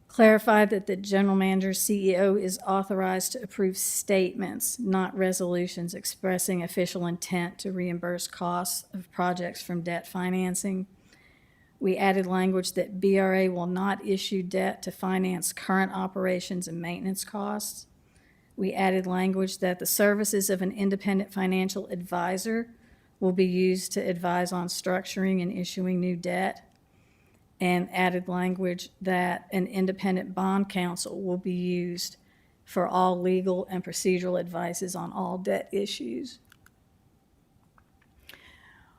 Clarified that the general manager, CEO, is authorized to approve statements, not resolutions expressing official intent to reimburse costs of projects from debt financing. We added language that BRA will not issue debt to finance current operations and maintenance costs. We added language that the services of an independent financial advisor will be used to advise on structuring and issuing new debt, and added language that an independent bond counsel will be used for all legal and procedural advices on all debt issues.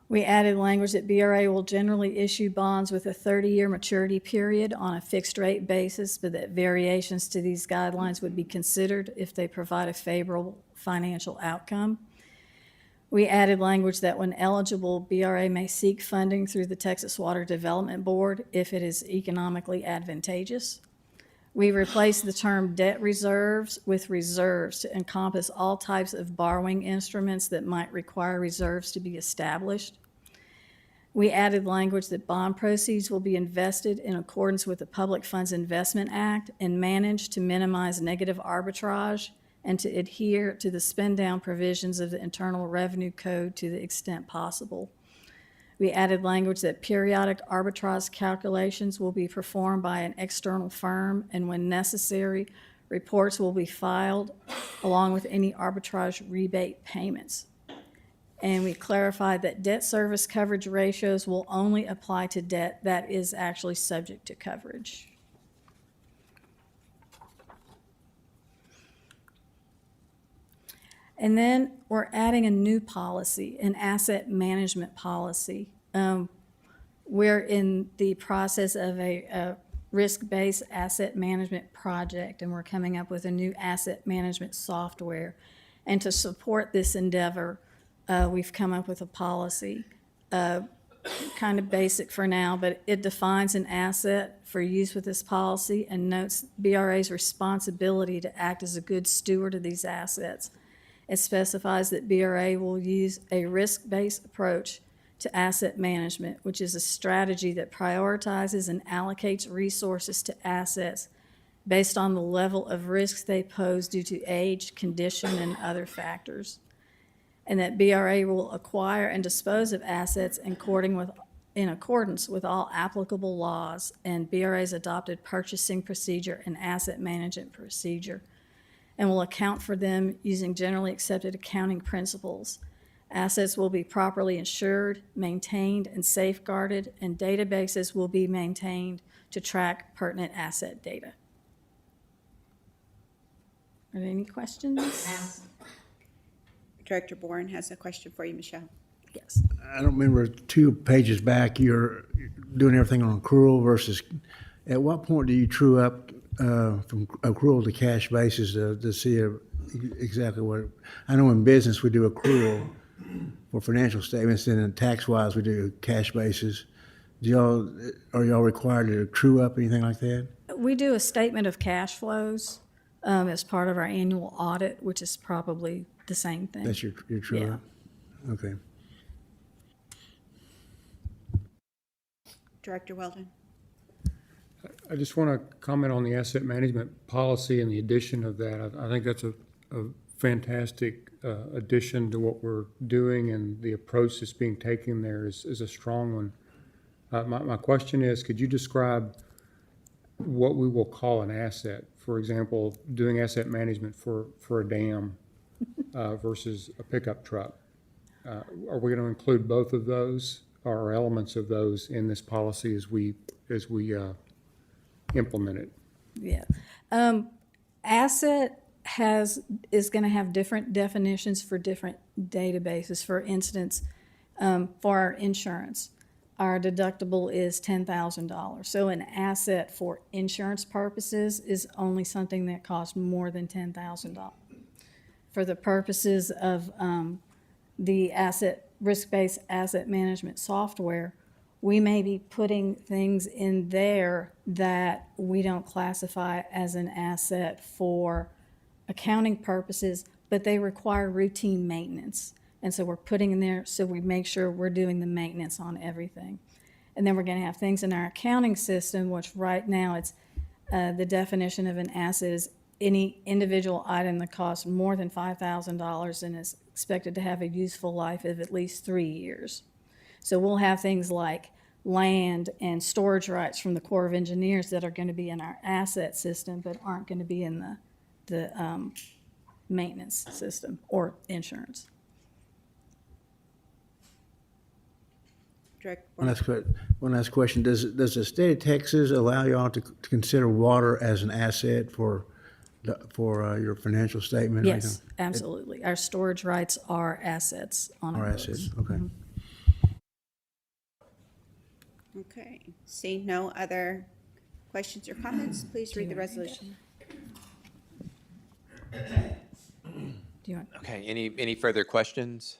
We added language that BRA will generally issue bonds with a 30-year maturity period on a fixed rate basis, but that variations to these guidelines would be considered if they provide a favorable financial outcome. We added language that when eligible, BRA may seek funding through the Texas Water Development Board if it is economically advantageous. We replaced the term debt reserves with reserves to encompass all types of borrowing instruments that might require reserves to be established. We added language that bond proceeds will be invested in accordance with the Public Funds Investment Act and managed to minimize negative arbitrage and to adhere to the spend-down provisions of the Internal Revenue Code to the extent possible. We added language that periodic arbitrage calculations will be performed by an external firm, and when necessary, reports will be filed along with any arbitrage rebate payments. And we clarified that debt service coverage ratios will only apply to debt that is actually subject to coverage. And then we're adding a new policy, an asset management policy. We're in the process of a risk-based asset management project, and we're coming up with a new asset management software. And to support this endeavor, we've come up with a policy, kind of basic for now, but it defines an asset for use with this policy and notes BRA's responsibility to act as a good steward of these assets. It specifies that BRA will use a risk-based approach to asset management, which is a strategy that prioritizes and allocates resources to assets based on the level of risks they pose due to age, condition, and other factors. And that BRA will acquire and dispose of assets in accordance with all applicable laws and BRA's adopted purchasing procedure and asset management procedure, and will account for them using generally accepted accounting principles. Assets will be properly insured, maintained, and safeguarded, and databases will be maintained to track pertinent asset data. Are there any questions? Director Bourne has a question for you, Michelle. Yes. I don't remember 2 pages back, you're doing everything on accrual versus, at what point do you true up from accrual to cash basis to see exactly what, I know in business we do accrual for financial statements, and then tax-wise we do cash basis. Are y'all required to true up anything like that? We do a statement of cash flows as part of our annual audit, which is probably the same thing. That's your true Yeah. up? Okay. Director Weldon. I just want to comment on the asset management policy and the addition of that. I think that's a fantastic addition to what we're doing, and the approach that's being taken there is a strong one. My question is, could you describe what we will call an asset? For example, doing asset management for a dam versus a pickup truck. Are we going to include both of those or elements of those in this policy as we implement it? Yeah. Asset is going to have different definitions for different databases. For instance, for our insurance, our deductible is $10,000. So an asset for insurance purposes is only something that costs more than $10,000. For the purposes of the risk-based asset management software, we may be putting things in there that we don't classify as an asset for accounting purposes, but they require routine maintenance. And so we're putting in there so we make sure we're doing the maintenance on everything. And then we're going to have things in our accounting system, which right now it's the definition of an asset is any individual item that costs more than $5,000 and is expected to have a useful life of at least 3 years. So we'll have things like land and storage rights from the Corps of Engineers that are going to be in our asset system but aren't going to be in the maintenance system or insurance. Director One Borman. last question. Does the state of Texas allow y'all to consider water as an asset for your financial statement? Yes, absolutely. Our storage rights are assets on Or our books. assets, okay. Okay, seeing no other questions or comments, please read the resolution. Do you want? Okay, any further questions?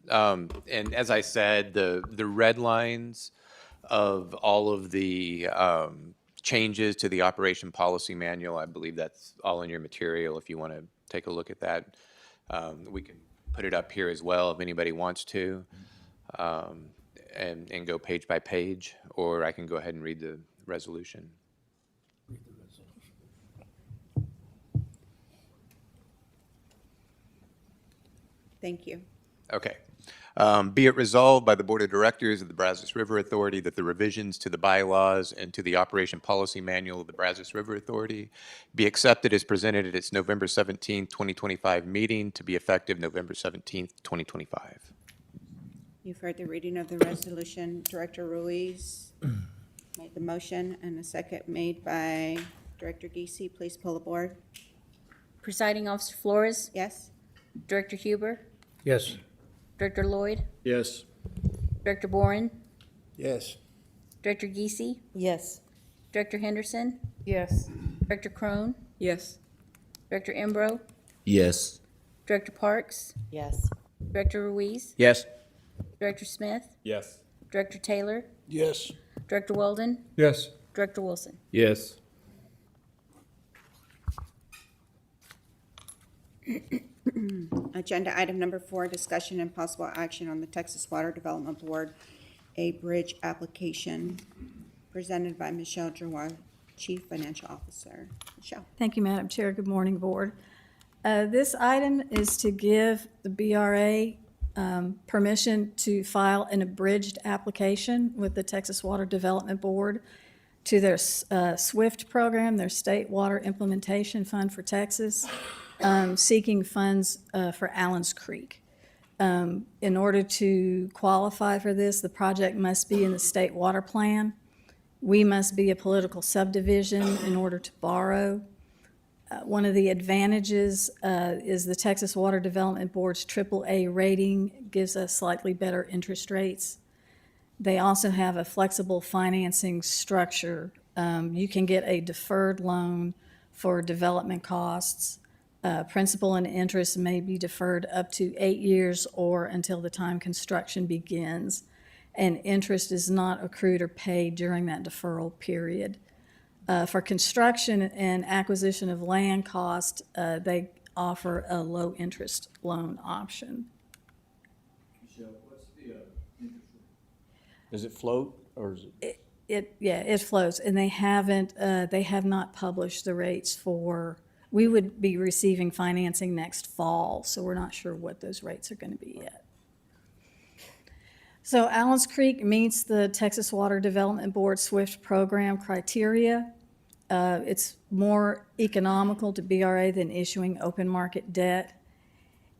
And as I said, the red lines of all of the changes to the operation policy manual, I believe that's all in your material if you want to take a look at that. We can put it up here as well if anybody wants to, and go page by page, or I can go ahead and read the resolution. Thank you. Okay. Be it resolved by the Board of Directors of the Brazos River Authority that the revisions to the bylaws and to the Operation Policy Manual of the Brazos River Authority be accepted as presented at its November 17th, 2025 meeting to be effective November 17th, 2025. You've heard the reading of the resolution. Director Ruiz made the motion, and a second made by Director Geesey. Please pull the board. Presiding Officer Flores, Yes? Director Huber, Yes. Director Lloyd, Yes. Director Boren, Yes. Director Geesey, Yes. Director Henderson, Yes. Director Crone, Yes. Director Embro, Yes. Director Parks, Yes. Director Ruiz, Yes. Director Smith, Yes. Director Taylor, Yes. Director Weldon, Yes. Director Wilson. Yes. Agenda item number 4, discussion and possible action on the Texas Water Development Board, a bridge application presented by Michelle Drouin, Chief Financial Officer. Michelle. Thank you, Madam Chair. Good morning, Board. This item is to give the BRA permission to file an abridged application with the Texas Water Development Board to their SWIFT program, their State Water Implementation Fund for Texas, seeking funds for Allen's Creek. In order to qualify for this, the project must be in the state water plan. We must be a political subdivision in order to borrow. One of the advantages is the Texas Water Development Board's AAA rating gives us slightly better interest rates. They also have a flexible financing structure. You can get a deferred loan for development costs. Principal and interest may be deferred up to 8 years or until the time construction begins, and interest is not accrued or paid during that deferral period. For construction and acquisition of land cost, they offer a low-interest loan option. Michelle, what's the interest rate? Does it float, or is it? It flows, and they have not published the rates for, we would be receiving financing next fall, so we're not sure what those rates are going to be yet. So Allen's Creek meets the Texas Water Development Board SWIFT program criteria. It's more economical to BRA than issuing open market debt.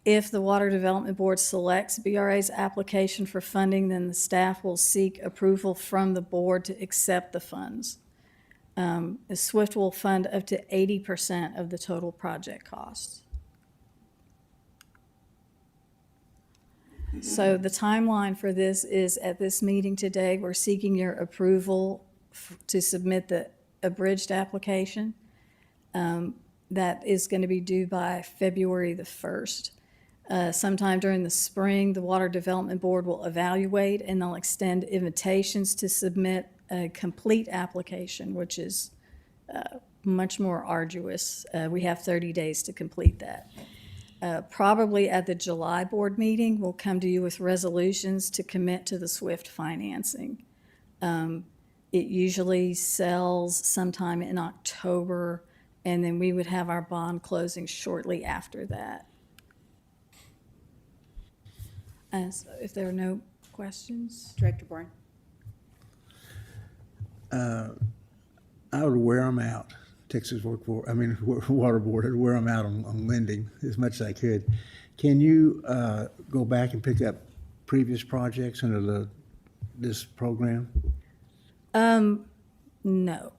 If the Water Development Board selects BRA's application for funding, then the staff will seek approval from the board to accept the funds. The SWIFT will fund up to 80% of the total project costs. So the timeline for this is at this meeting today, we're seeking your approval to submit the abridged application. That is going to be due by February the 1st. Sometime during the spring, the Water Development Board will evaluate and they'll extend invitations to submit a complete application, which is much more arduous. We have 30 days to complete that. Probably at the July board meeting, we'll come to you with resolutions to commit to the SWIFT financing. It usually sells sometime in October, and then we would have our bond closing shortly after that. So if there are no questions. Director Boren. I would wear them out. Texas Water Board, I'd wear them out on lending as much as I could. Can you go back and pick up previous projects under the this program? No.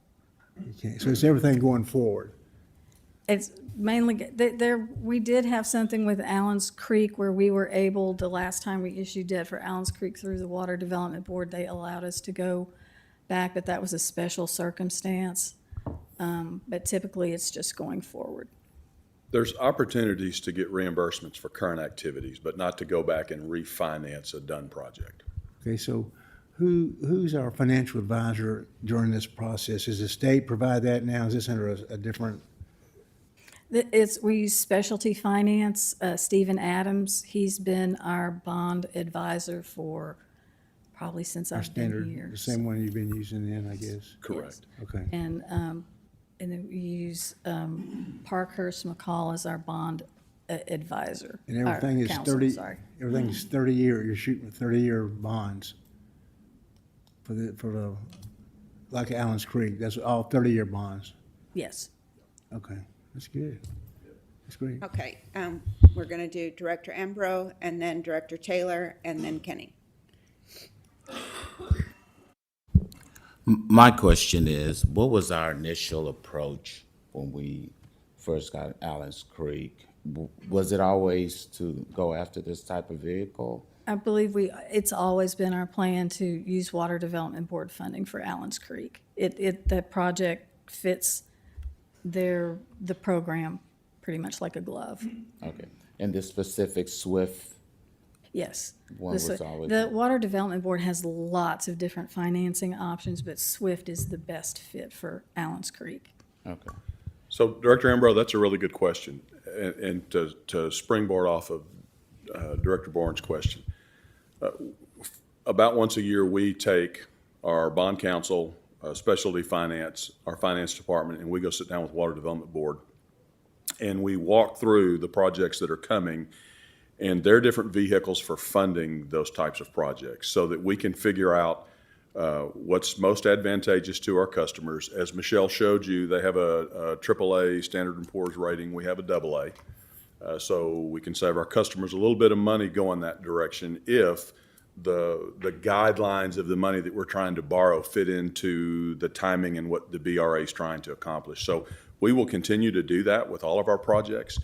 Okay, so it's everything going forward. It's mainly, we did have something with Allen's Creek where we were able, the last time we issued debt for Allen's Creek through the Water Development Board, they allowed us to go back, but that was a special circumstance. But typically, it's just going forward. There's opportunities to get reimbursements for current activities, but not to go back and refinance a done project. Okay, so who's our financial advisor during this process? Does the state provide that now? Is this under a different? We use Specialty Finance, Stephen Adams. He's been our bond advisor for probably since Our I've been standard, here. the same one you've been using then, I guess? Correct. Okay. And then we use Parkhurst McCall as our bond advisor. And everything or is counsel, 30, sorry. everything's 30-year, you're shooting 30-year bonds for the, like Allen's Creek, that's all 30-year bonds. Yes. Okay, that's good. That's great. Okay, we're gonna do Director Ambrose, and then Director Taylor, and then Kenny. My question is, what was our initial approach when we first got Allen's Creek? Was it always to go after this type of vehicle? I believe it's always been our plan to use Water Development Board funding for Allen's Creek. That project fits the program pretty much like a glove. Okay, and the specific SWIFT Yes. one was always. The Water Development Board has lots of different financing options, but SWIFT is the best fit for Allen's Creek. Okay. So Director Ambrose, that's a really good question. And to springboard off of Director Bourne's question, about once a year, we take our bond counsel, specialty finance, our finance department, and we go sit down with Water Development Board. And we walk through the projects that are coming and their different vehicles for funding those types of projects so that we can figure out what's most advantageous to our customers. As Michelle showed you, they have a AAA Standard & Poor's rating. We have a AA. So we can save our customers a little bit of money going that direction if the guidelines of the money that we're trying to borrow fit into the timing and what the BRA is trying to accomplish. So we will continue to do that with all of our projects.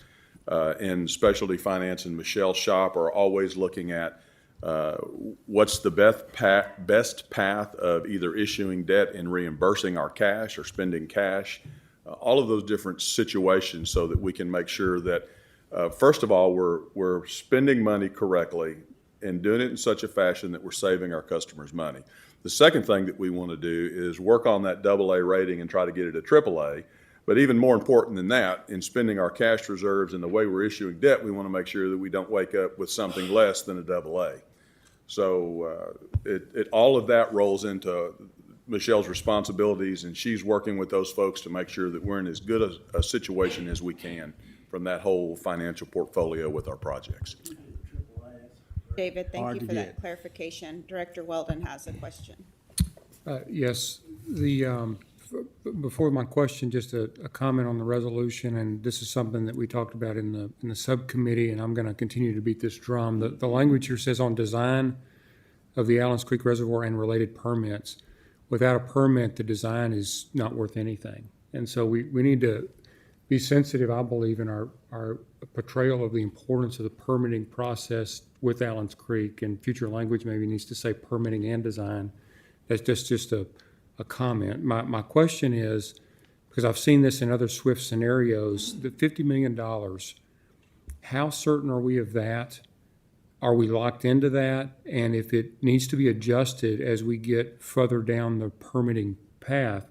And Specialty Finance and Michelle's shop are always looking at what's the best path of either issuing debt and reimbursing our cash or spending cash, all of those different situations so that we can make sure that, first of all, we're spending money correctly and doing it in such a fashion that we're saving our customers money. The second thing that we want to do is work on that AA rating and try to get it a AAA. But even more important than that, in spending our cash reserves and the way we're issuing debt, we want to make sure that we don't wake up with something less than a AA. So all of that rolls into Michelle's responsibilities, and she's working with those folks to make sure that we're in as good a situation as we can from that whole financial portfolio with our projects. David, thank Hard you to for that get. clarification. Director Weldon has a question. Yes, before my question, just a comment on the resolution, and this is something that we talked about in the subcommittee, and I'm going to continue to beat this drum. The language here says on design of the Allen's Creek Reservoir and related permits. Without a permit, the design is not worth anything. And so we need to be sensitive, I believe, in our portrayal of the importance of the permitting process with Allen's Creek, and future language maybe needs to say permitting and design. That's just a comment. My question is, because I've seen this in other SWIFT scenarios, the $50 million, how certain are we of that? Are we locked into that? And if it needs to be adjusted as we get further down the permitting path,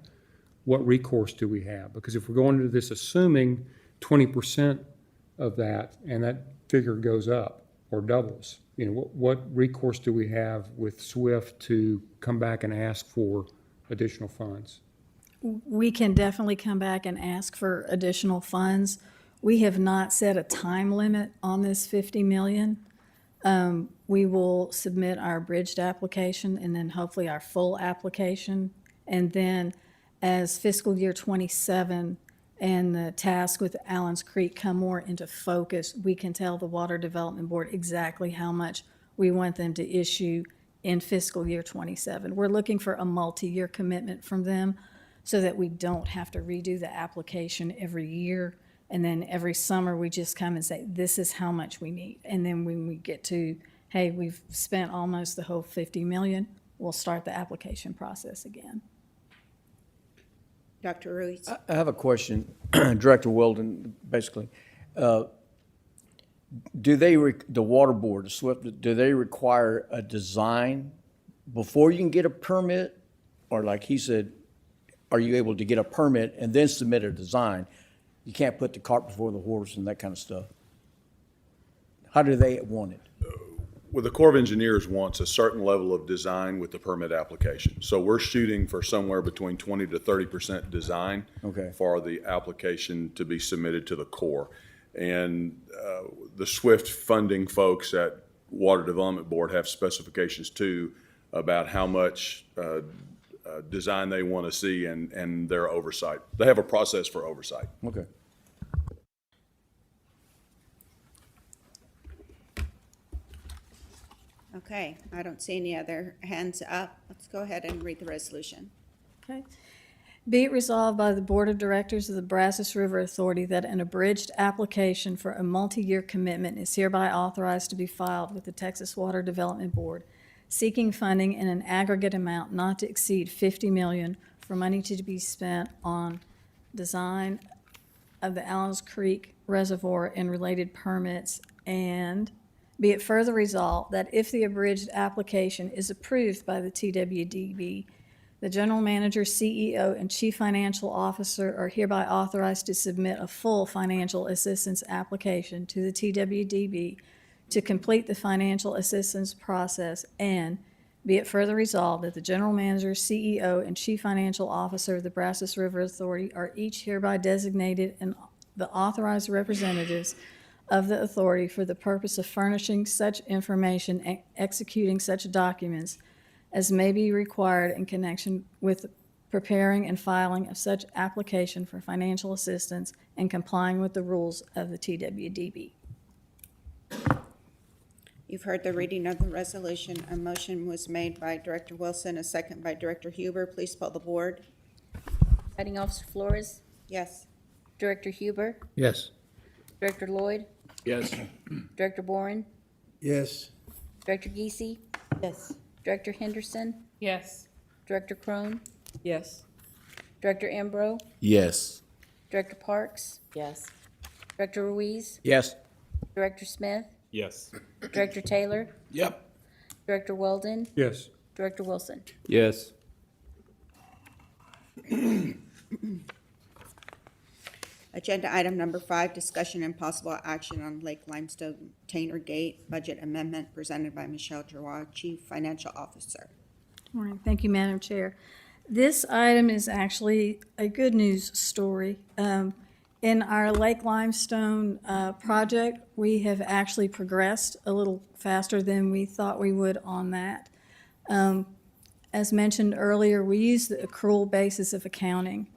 what recourse do we have? Because if we're going into this assuming 20% of that and that figure goes up or doubles, what recourse do we have with SWIFT to come back and ask for additional funds? We can definitely come back and ask for additional funds. We have not set a time limit on this 50 million. We will submit our bridged application and then hopefully our full application. And then as fiscal year 27 and the task with Allen's Creek come more into focus, we can tell the Water Development Board exactly how much we want them to issue in fiscal year '27. We're looking for a multi-year commitment from them so that we don't have to redo the application every year. And then every summer, we just come and say, this is how much we need. And then when we get to, hey, we've spent almost the whole 50 million, we'll start the application process again. Dr. Ruiz? I have a question, Director Weldon, basically. Do they, the water board, the SWIFT, do they require a design before you can get a permit? Or like he said, are you able to get a permit and then submit a design? You can't put the cart before the horse and that kind of stuff. How do they want it? Well, the Corps of Engineers wants a certain level of design with the permit application. So we're shooting for somewhere between 20 to 30% design for the application to be submitted to the Corps. And the SWIFT funding folks at Water Development Board have specifications too about how much design they want to see and their oversight. They have a process for oversight. Okay. Okay, I don't see any other hands up. Let's go ahead and read the resolution. Okay. Be it resolved by the Board of Directors of the Brazos River Authority that an abridged application for a multi-year commitment is hereby authorized to be filed with the Texas Water Development Board, seeking funding in an aggregate amount not to exceed $50 million for money to be spent on design of the Allens Creek Reservoir and related permits, and be it further resolved that if the abridged application is approved by the TWDB, the General Manager, CEO, and Chief Financial Officer are hereby authorized to submit a full financial assistance application to the TWDB to complete the financial assistance process, and be it further resolved that the General Manager, CEO, and Chief Financial Officer of the Brazos River Authority are each hereby designated and the authorized representatives of the authority for the purpose of furnishing such information and executing such documents as may be required in connection with preparing and filing of such application for financial assistance and complying with the rules of the TWDB. You've heard the reading of the resolution. A motion was made by Director Wilson, a second by Director Huber. Please poll the board. Presiding Officer Flores, Yes. Director Huber, Yes. Director Lloyd, Yes. Director Boren, Yes. Director Geesey, Yes. Director Henderson, Yes. Director Crone, Yes. Director Ambrose, Yes. Director Parks, Yes. Director Ruiz, Yes. Director Smith, Yes. Director Taylor, Yep. Director Weldon, Yes. Director Wilson. Yes. Agenda item number 5, discussion and possible action on Lake Limestone Tanner Gate budget amendment presented by Michelle Giroir, Chief Financial Officer. Morning. Thank you, Madam Chair. This item is actually a good news story. In our Lake Limestone project, we have actually progressed a little faster than we thought we would on that. As mentioned earlier, we use the accrual basis of accounting.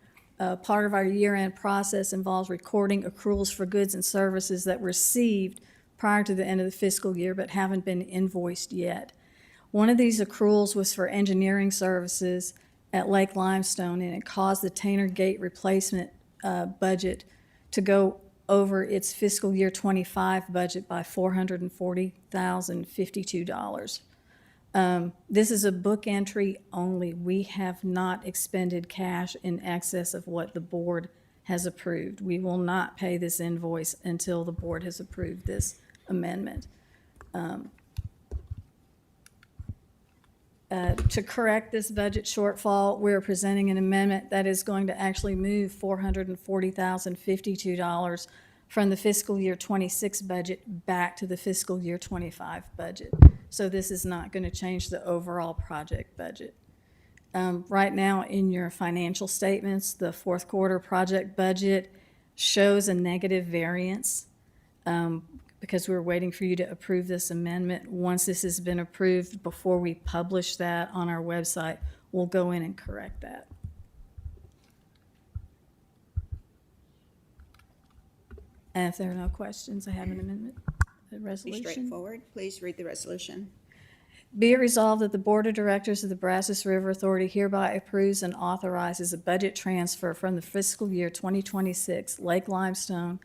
Part of our year-end process involves recording accruals for goods and services that were received prior to the end of the fiscal year but haven't been invoiced yet. One of these accruals was for engineering services at Lake Limestone, and it caused the Tanner Gate replacement budget to go over its fiscal year 25 budget by $440,052. This is a book entry only. We have not expended cash in excess of what the board has approved. We will not pay this invoice until the board has approved this amendment. To correct this budget shortfall, we're presenting an amendment that is going to actually move $440,052 from the fiscal year 26 budget back to the fiscal year 25 budget. So this is not going to change the overall project budget. Right now in your financial statements, the fourth quarter project budget shows a negative variance because we're waiting for you to approve this amendment. Once this has been approved, before we publish that on our website, we'll go in and correct that. And if there are no questions, I have an amendment, a Be resolution. straightforward. Please read the resolution. Be it resolved that the Board of Directors of the Brazos River Authority hereby approves and authorizes a budget transfer from the fiscal year 2026 Lake Limestone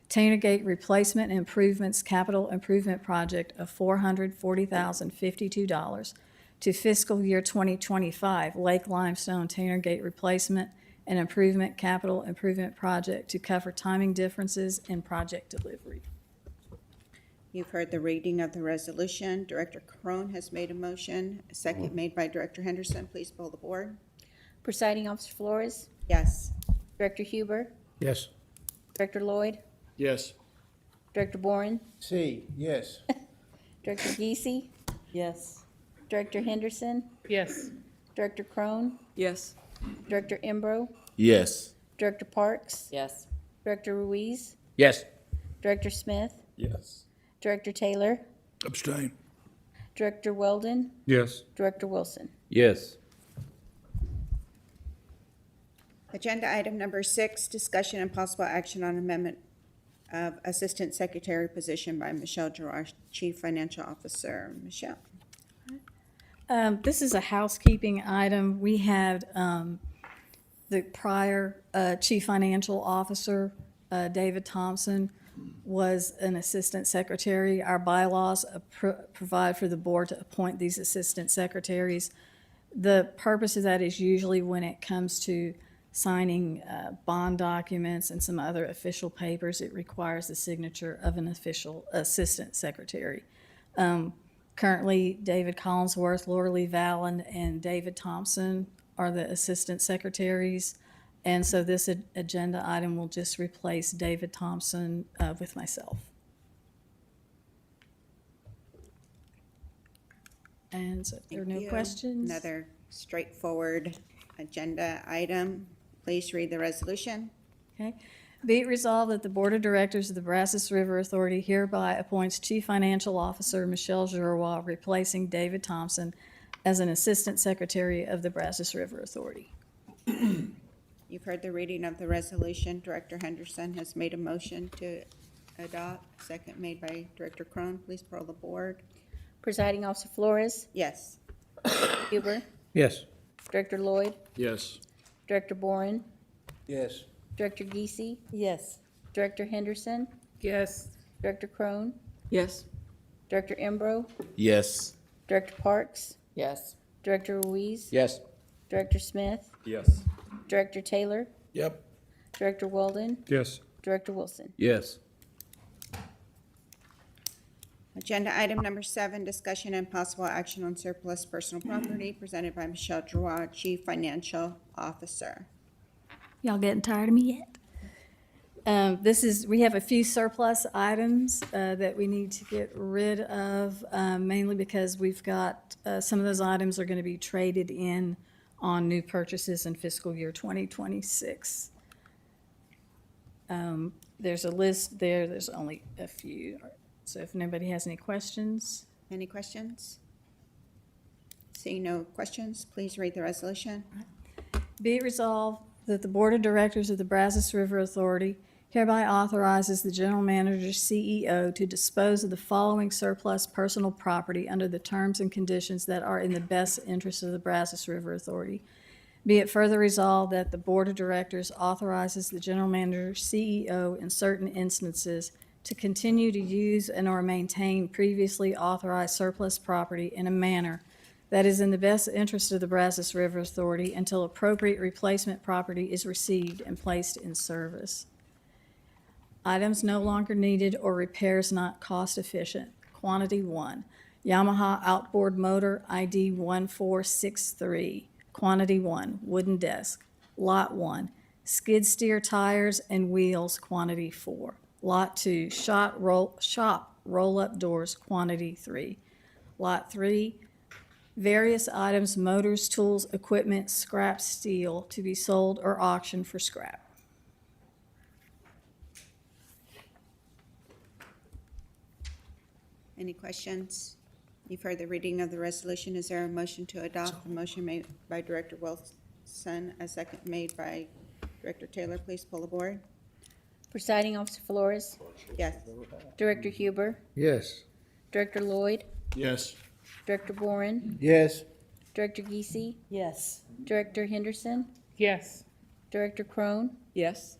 Tanner Gate Replacement Improvements Capital Improvement Project of $440,052 to fiscal year 2025 Lake Limestone Tanner Gate Replacement and Improvement Capital Improvement Project to cover timing differences in project delivery. You've heard the reading of the resolution. Director Crone has made a motion, a second made by Director Henderson. Please poll the board. Presiding Officer Flores, Yes. Director Huber, Yes. Director Lloyd, Yes. Director Boren, C, yes. Director Geesey, Yes. Director Henderson, Yes. Director Crone, Yes. Director Embro, Yes. Director Parks, Yes. Director Ruiz, Yes. Director Smith, Yes. Director Taylor, Abstain. Director Weldon, Yes. Director Wilson. Yes. Agenda item number 6, discussion and possible action on amendment of Assistant Secretary position by Michelle Gerard, Chief Financial Officer. Michelle. This is a housekeeping item. We had the prior Chief Financial Officer, David Thompson, was an assistant secretary. Our bylaws provide for the board to appoint these assistant secretaries. The purpose of that is usually when it comes to signing bond documents and some other official papers, it requires the signature of an official assistant secretary. Currently, David Collinsworth, Laura Lee Vallon, and David Thompson are the assistant secretaries. And so this agenda item will just replace David Thompson with myself. And so if there are no Thank you. questions. Another straightforward agenda item. Please read the resolution. Okay. Be it resolved that the Board of Directors of the Brazos River Authority hereby appoints Chief Financial Officer Michelle Giroir, replacing David Thompson, as an Assistant Secretary of the Brazos River Authority. You've heard the reading of the resolution. Director Henderson has made a motion to adopt, second made by Director Crone. Please poll the board. Presiding Officer Flores, Yes. Huber, Yes. Director Lloyd, Yes. Director Boren, Yes. Director Geesey, Yes. Director Henderson, Yes. Director Crone, Yes. Director Embro, Yes. Director Parks, Yes. Director Ruiz, Yes. Director Smith, Yes. Director Taylor, Yep. Director Weldon, Yes. Director Wilson. Yes. Agenda item number 7, discussion and possible action on surplus personal property, presented by Michelle Giroir, Chief Financial Officer. Y'all getting tired of me yet? We have a few surplus items that we need to get rid of, mainly because we've got, some of those items are going to be traded in on new purchases in fiscal year 2026. There's a list there, there's only a few. So if nobody has any questions. Any questions? Seeing no questions, please read the resolution. Be it resolved that the Board of Directors of the Brazos River Authority hereby authorizes the General Manager, CEO, to dispose of the following surplus personal property under the terms and conditions that are in the best interest of the Brazos River Authority. Be it further resolved that the Board of Directors authorizes the General Manager, CEO, in certain instances to continue to use and or maintain previously authorized surplus property in a manner that is in the best interest of the Brazos River Authority until appropriate replacement property is received and placed in service. Items no longer needed or repairs not cost efficient. Quantity 1, Yamaha outboard motor ID 1463. Quantity 1, wooden desk. Lot 1, skid steer tires and wheels. Quantity 4. Lot 2, shop roll-up doors. Quantity 3. Lot 3, various items, motors, tools, equipment, scrap steel to be sold or auctioned for scrap. Any questions? You've heard the reading of the resolution. Is there a motion to adopt? The motion made by Director Wilson, a second made by Director Taylor. Please pull the board. Presiding Officer Flores, Yes. Director Huber, Yes. Director Lloyd, Yes. Director Boren, Yes. Director Geesey, Yes. Director Henderson, Yes. Director Crone, Yes.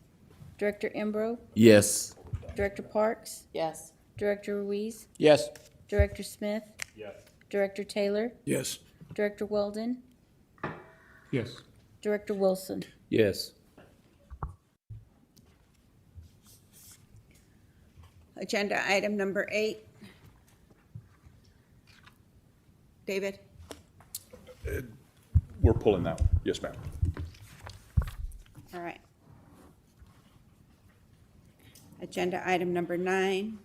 Director Embro, Yes. Director Parks, Yes. Director Ruiz, Yes. Director Smith, Director Taylor, Yes. Director Weldon, Yes. Director Wilson. Yes. Agenda item number 8. David? We're pulling that one. Yes, ma'am. All right. Agenda item number 9.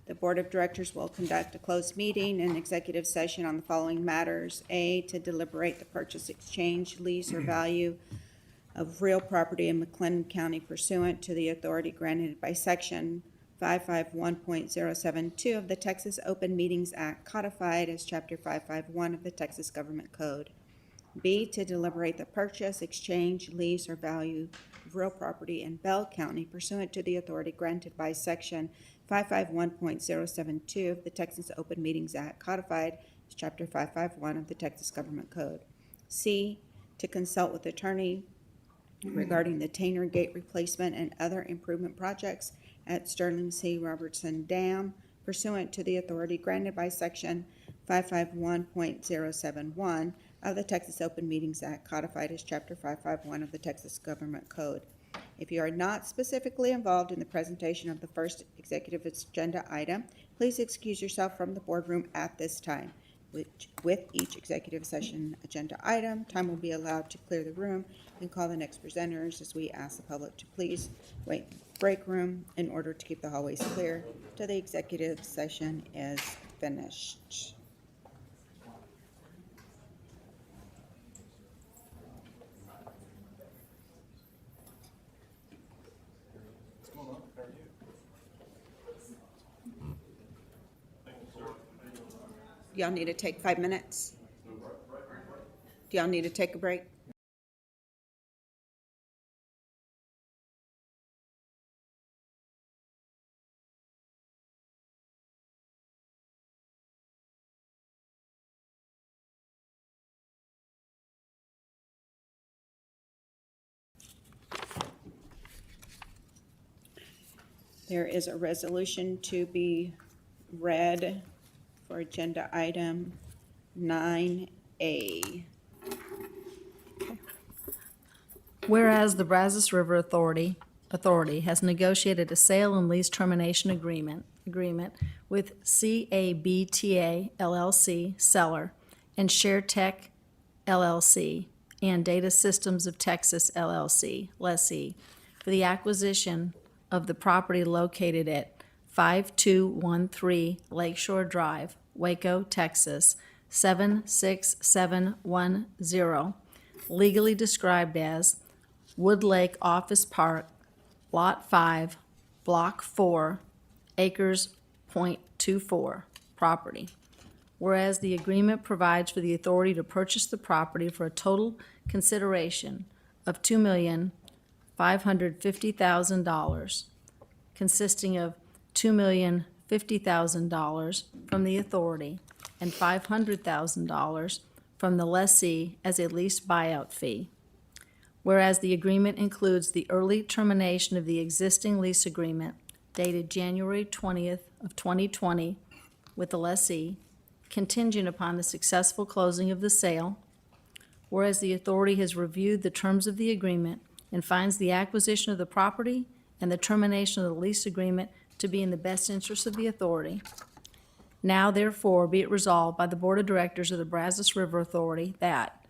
The Board of Directors will conduct a closed meeting and executive session on the following matters. A, to deliberate the purchase, exchange, lease, or value of real property in McLennan County pursuant to the authority granted by Section 551.072 of the Texas Open Meetings Act, codified as Chapter 551 of the Texas Government Code. B, to deliberate the purchase, exchange, lease, or value of real property in Bell County pursuant to the authority granted by Section 551.072 of the Texas Open Meetings Act, codified as Chapter 551 of the Texas Government Code. C, to consult with attorney regarding the Tanner Gate replacement and other improvement projects at Sterling C. Robertson Dam pursuant to the authority granted by Section 551.071 of the Texas Open Meetings Act, codified as Chapter 551 of the Texas Government Code. If you are not specifically involved in the presentation of the first executive agenda item, please excuse yourself from the boardroom at this time. With each executive session agenda item, time will be allowed to clear the room and call the next presenters as we ask the public to please wait in the break room in order to keep the hallways clear till the executive session is finished. Do y'all need to take 5 minutes? Do y'all need to take a break? There is a resolution to be read for agenda item 9A. Whereas the Brazos River Authority has negotiated a sale and lease termination agreement with CABTA LLC, seller, and ShareTech LLC, and Data Systems of Texas LLC, lessee, for the acquisition of the property located at 5213 Lakeshore Drive, Waco, Texas, 76710, legally described as Wood Lake Office Park, Lot 5, Block 4, acres .24, property. Whereas the agreement provides for the authority to purchase the property for a total consideration of $2,550,000, consisting of $2,050,000 from the authority and $500,000 from the lessee as a lease buyout fee. Whereas the agreement includes the early termination of the existing lease agreement dated January 20th of 2020 with the lessee, contingent upon the successful closing of the sale. Whereas the authority has reviewed the terms of the agreement and finds the acquisition of the property and the termination of the lease agreement to be in the best interest of the authority. Now therefore be it resolved by the Board of Directors of the Brazos River Authority that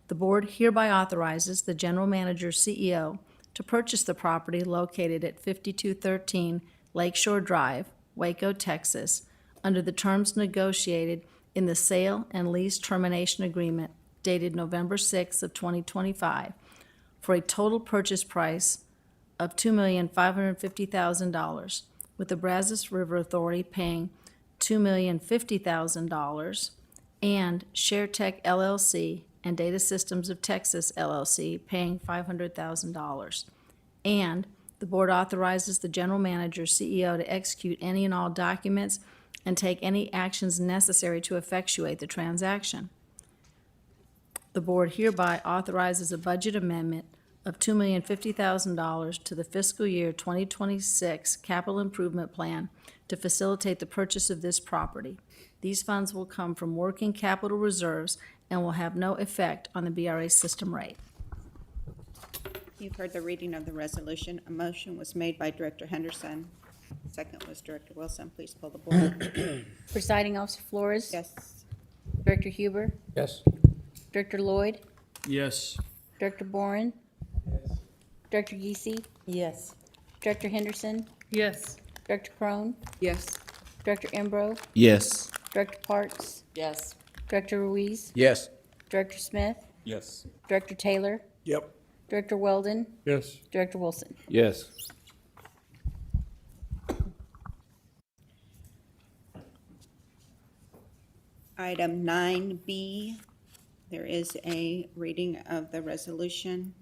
the Board hereby authorizes the General Manager CEO to purchase the property located at 5213 Lakeshore Drive, Waco, Texas, under the terms negotiated in the sale and lease termination agreement dated November 6th of 2025 for a total purchase price of $2,550,000, with the Brazos River Authority paying $2,050,000 and ShareTech LLC and Data Systems of Texas LLC paying $500,000. And the Board authorizes the General Manager, CEO, to execute any and all documents and take any actions necessary to effectuate the transaction. The board hereby authorizes a budget amendment of $2,050,000 to the fiscal year 2026 capital improvement plan to facilitate the purchase of this property. These funds will come from working capital reserves and will have no effect on the BRA system rate. You've heard the reading of the resolution. A motion was made by Director Henderson. Second was Director Wilson. Please pull the board. Presiding Officer Flores? Yes. Director Huber? Yes. Director Lloyd? Yes. Director Boren? Director Geesey? Yes. Director Henderson? Yes. Director Crone? Yes. Director Embro? Yes. Director Parks? Yes. Director Ruiz? Yes. Director Smith? Yes. Director Taylor? Yep. Director Weldon? Yes. Director Wilson? Yes. Item 9B, there is a reading of the resolution.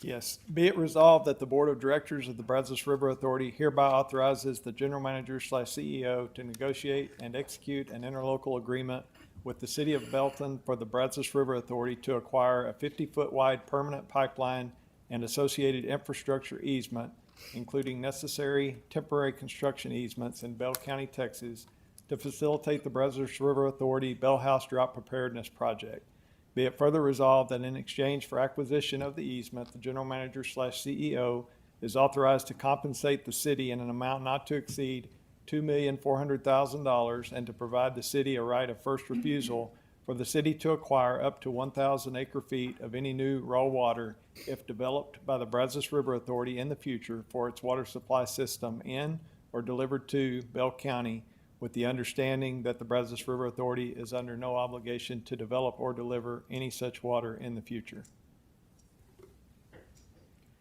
Yes. Be it resolved that the Board of Directors of the Brazos River Authority hereby authorizes the General Manager/CEO to negotiate and execute an interlocal agreement with the City of Belton for the Brazos River Authority to acquire a 50-foot wide permanent pipeline and associated infrastructure easement, including necessary temporary construction easements in Bell County, Texas, to facilitate the Brazos River Authority Bell House Drought Preparedness Project. Be it further resolved that in exchange for acquisition of the easement, the General Manager/CEO is authorized to compensate the city in an amount not to exceed $2,400,000 and to provide the city a right of first refusal for the city to acquire up to 1,000 acre-feet of any new raw water if developed by the Brazos River Authority in the future for its water supply system in or delivered to Bell County, with the understanding that the Brazos River Authority is under no obligation to develop or deliver any such water in the future.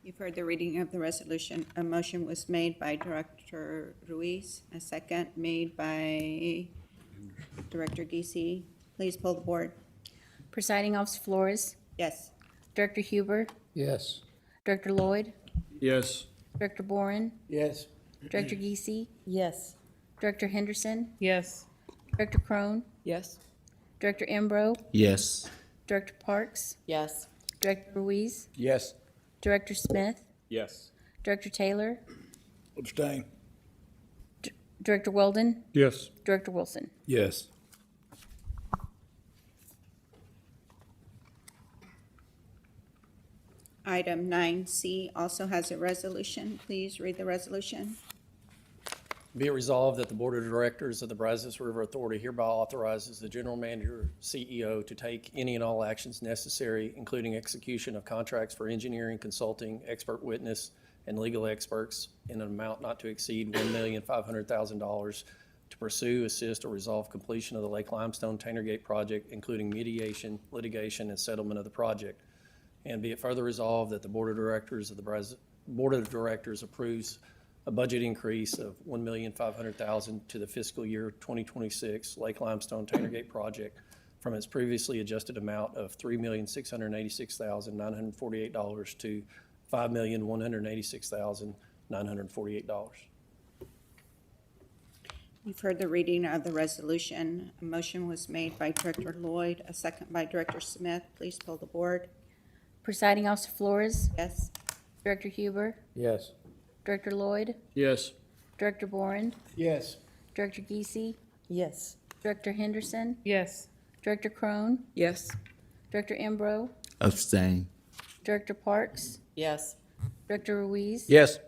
You've heard the reading of the resolution. A motion was made by Director Ruiz, a second made by Director Geesey. Please pull the board. Presiding Officer Flores? Yes. Director Huber? Yes. Director Lloyd? Yes. Director Boren? Yes. Director Geesey? Yes. Director Henderson? Yes. Director Crone? Yes. Director Embro? Yes. Director Parks? Yes. Director Ruiz? Yes. Director Smith? Yes. Director Taylor? Abstain. Director Weldon? Yes. Director Wilson? Yes. Item 9C also has a resolution. Please read the resolution. Be it resolved that the Board of Directors of the Brazos River Authority hereby authorizes the General Manager, CEO, to take any and all actions necessary, including execution of contracts for engineering, consulting, expert witness, and legal experts in an amount not to exceed $1,500,000 to pursue, assist, or resolve completion of the Lake Limestone Tanner Gate project, including mediation, litigation, and settlement of the project. And be it further resolved that the Board of Directors of the Board of Directors approves a budget increase of $1,500,000 to the fiscal year 2026 Lake Limestone Tanner Gate project from its previously adjusted amount of $3,686,948 to $5,186,948. You've heard the reading of the resolution. A motion was made by Director Lloyd, a second by Director Smith. Please pull the board. Presiding Officer Flores? Yes. Director Huber? Yes. Director Lloyd? Yes. Director Boren? Yes. Director Geesey? Yes. Director Henderson? Yes. Director Crone? Yes. Director Embro? Abstain. Director Parks? Yes. Director Ruiz? Yes.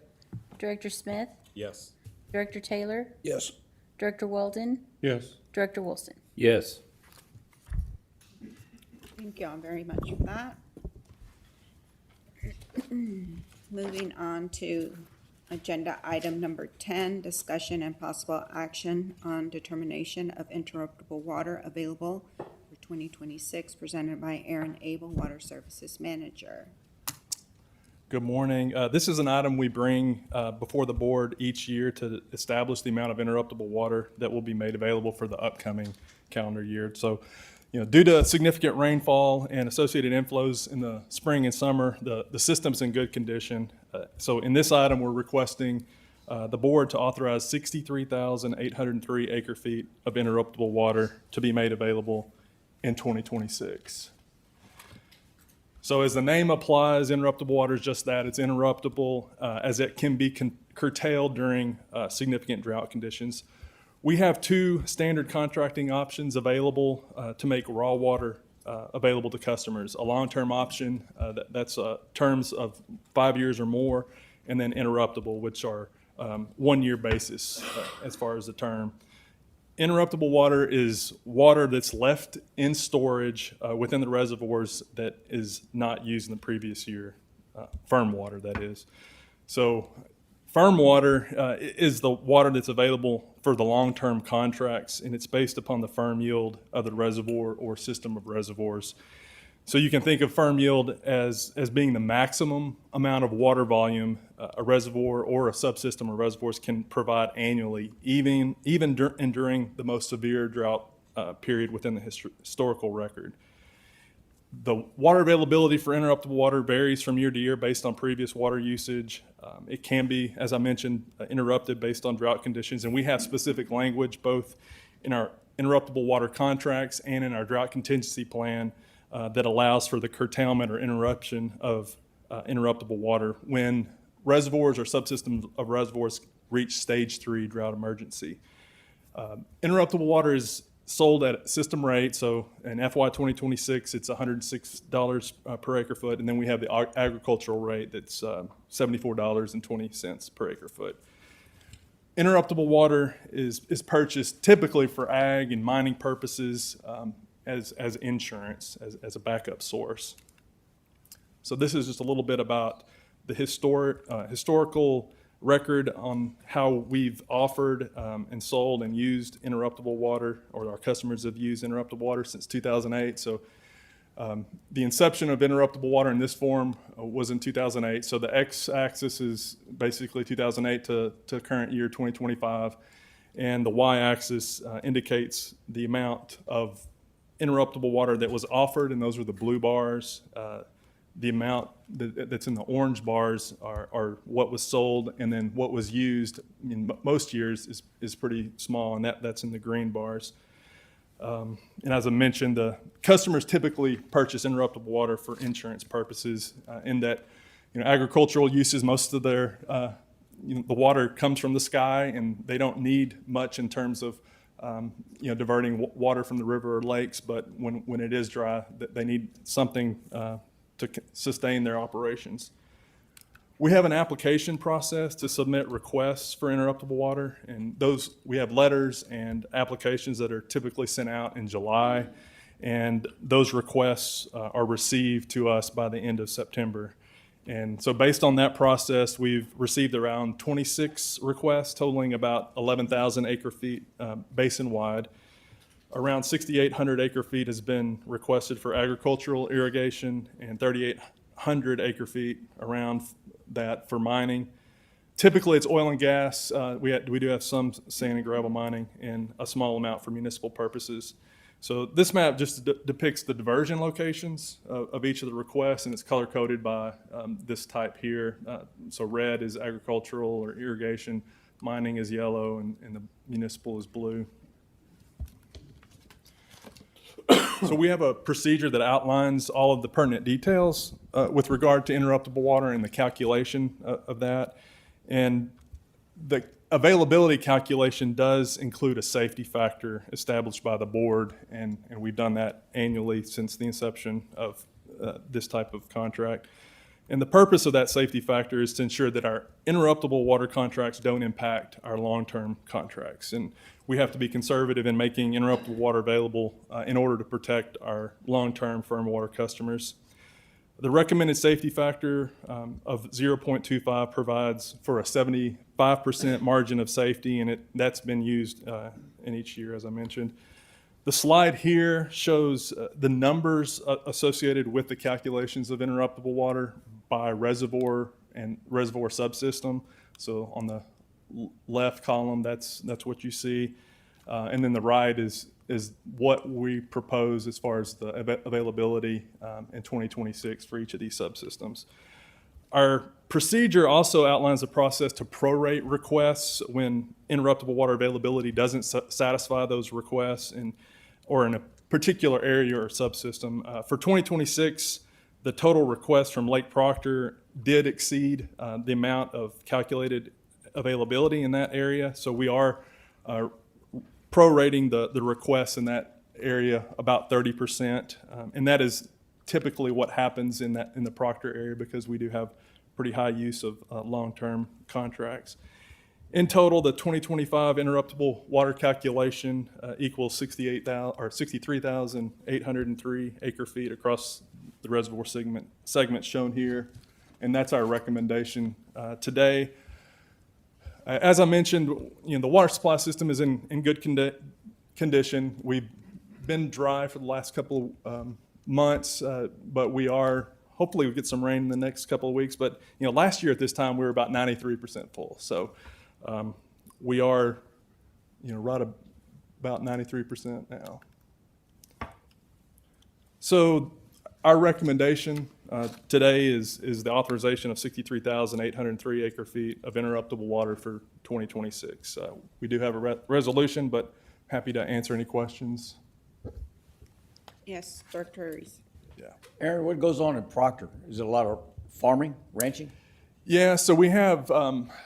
Director Smith? Yes. Director Taylor? Yes. Director Weldon? Yes. Director Wilson? Yes. Thank you all very much for that. Moving on to agenda item number 10, discussion and possible action on determination of interruptible water available for 2026, presented by Aaron Abel, Water Services Manager. Good morning. This is an item we bring before the board each year to establish the amount of interruptible water that will be made available for the upcoming calendar year. So, due to significant rainfall and associated inflows in the spring and summer, the system's in good condition. So in this item, we're requesting the board to authorize 63,803 acre feet of interruptible water to be made available in 2026. So as the name applies, interruptible water is just that. It's interruptible as it can be curtailed during significant drought conditions. We have two standard contracting options available to make raw water available to customers. A long-term option, that's terms of 5 years or more, and then interruptible, which are 1 year basis as far as the term. Interruptible water is water that's left in storage within the reservoirs that is not used in the previous year, firm water, that is. So firm water is the water that's available for the long-term contracts, and it's based upon the firm yield of the reservoir or system of reservoirs. So you can think of firm yield as being the maximum amount of water volume a reservoir or a subsystem of reservoirs can provide annually, even during the most severe drought period within the historical record. The water availability for interruptible water varies from year to year based on previous water usage. It can be, as I mentioned, interrupted based on drought conditions, and we have specific language both in our interruptible water contracts and in our drought contingency plan that allows for the curtailment or interruption of interruptible water when reservoirs or subsystems of reservoirs reach stage 3 drought emergency. Interruptible water is sold at system rate, so in FY 2026 it's $106 per acre foot, and then we have the agricultural rate that's $74.20 per acre foot. Interruptible water is purchased typically for ag and mining purposes as insurance, as a backup source. So this is just a little bit about the historical record on how we've offered and sold and used interruptible water, or our customers have used interruptible water since 2008. So the inception of interruptible water in this form was in 2008. So the x-axis is basically 2008 to current year 2025, and the y-axis indicates the amount of interruptible water that was offered, and those are the blue bars. The amount that's in the orange bars are what was sold, and then what was used in most years is pretty small, and that's in the green bars. And as I mentioned, the customers typically purchase interruptible water for insurance purposes, in that agricultural uses, most of their the water comes from the sky, and they don't need much in terms of diverting water from the river or lakes, but when it is dry, they need something to sustain their operations. We have an application process to submit requests for interruptible water, and we have letters and applications that are typically sent out in July, and those requests are received to us by the end of September. And so based on that process, we've received around 26 requests totaling about 11,000 acre feet basin-wide. Around 6,800 acre feet has been requested for agricultural irrigation, and 3,800 acre feet around that for mining. Typically, it's oil and gas. We do have some sand and gravel mining, and a small amount for municipal purposes. So this map just depicts the diversion locations of each of the requests, and it's color-coded by this type here. So red is agricultural or irrigation, mining is yellow, and the municipal is blue. So we have a procedure that outlines all of the pertinent details with regard to interruptible water and the calculation of that. And the availability calculation does include a safety factor established by the board, and we've done that annually since the inception of this type of contract. And the purpose of that safety factor is to ensure that our interruptible water contracts don't impact our long-term contracts. And we have to be conservative in making interruptible water available in order to protect our long-term firm water customers. The recommended safety factor of 0.25 provides for a 75% margin of safety, and that's been used in each year, as I mentioned. The slide here shows the numbers associated with the calculations of interruptible water by reservoir and reservoir subsystem. So on the left column, that's what you see, and then the right is what we propose as far as the availability in 2026 for each of these subsystems. Our procedure also outlines the process to prorate requests when interruptible water availability doesn't satisfy those requests or in a particular area or subsystem. For 2026, the total request from Lake Proctor did exceed the amount of calculated availability in that area. So we are prorating the requests in that area about 30%. And that is typically what happens in the Proctor area because we do have pretty high use of long-term contracts. In total, the 2025 interruptible water calculation equals 63,803 acre-feet across the reservoir segments shown here, and that's our recommendation today. As I mentioned, the water supply system is in good condition. We've been dry for the last couple months, but hopefully we get some rain in the next couple of weeks. But last year at this time we were about 93% full. So we are right about 93% now. So our recommendation today is the authorization of 63,803 acre-feet of interruptible water for 2026. We do have a resolution, but happy to answer any questions. Yes, Director Reese. Yeah. Aaron, what goes on in Proctor? Is it a lot of farming, ranching? Yeah, so we have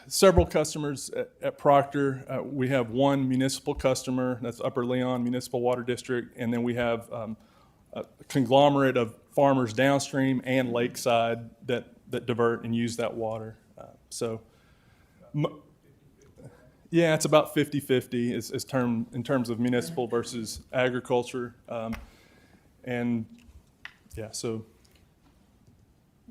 several customers at Proctor. We have one municipal customer, that's Upper Leon Municipal Water District, and then we have a conglomerate of farmers downstream and lakeside that divert and use that water. Yeah, it's about 50-50 in terms of municipal versus agriculture. And yeah, so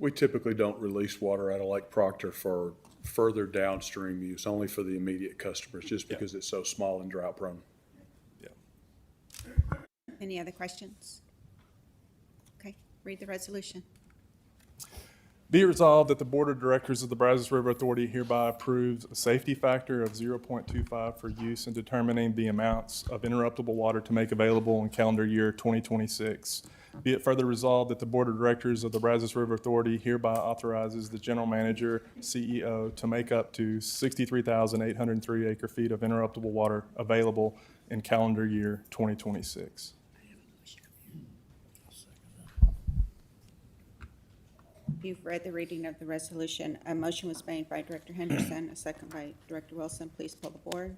We typically don't release water out of Lake Proctor for further downstream use, only for the immediate customers, just because it's so small and drought prone. Any other questions? Okay, read the resolution. Be it resolved that the Board of Directors of the Brazos River Authority hereby approves a safety factor of 0.25 for use in determining the amounts of interruptible water to make available in calendar year 2026. Be it further resolved that the Board of Directors of the Brazos River Authority hereby authorizes the General Manager, CEO, to make up to 63,803 acre-feet of interruptible water available in calendar year 2026. You've read the reading of the resolution. A motion was made by Director Henderson, a second by Director Wilson. Please pull the board.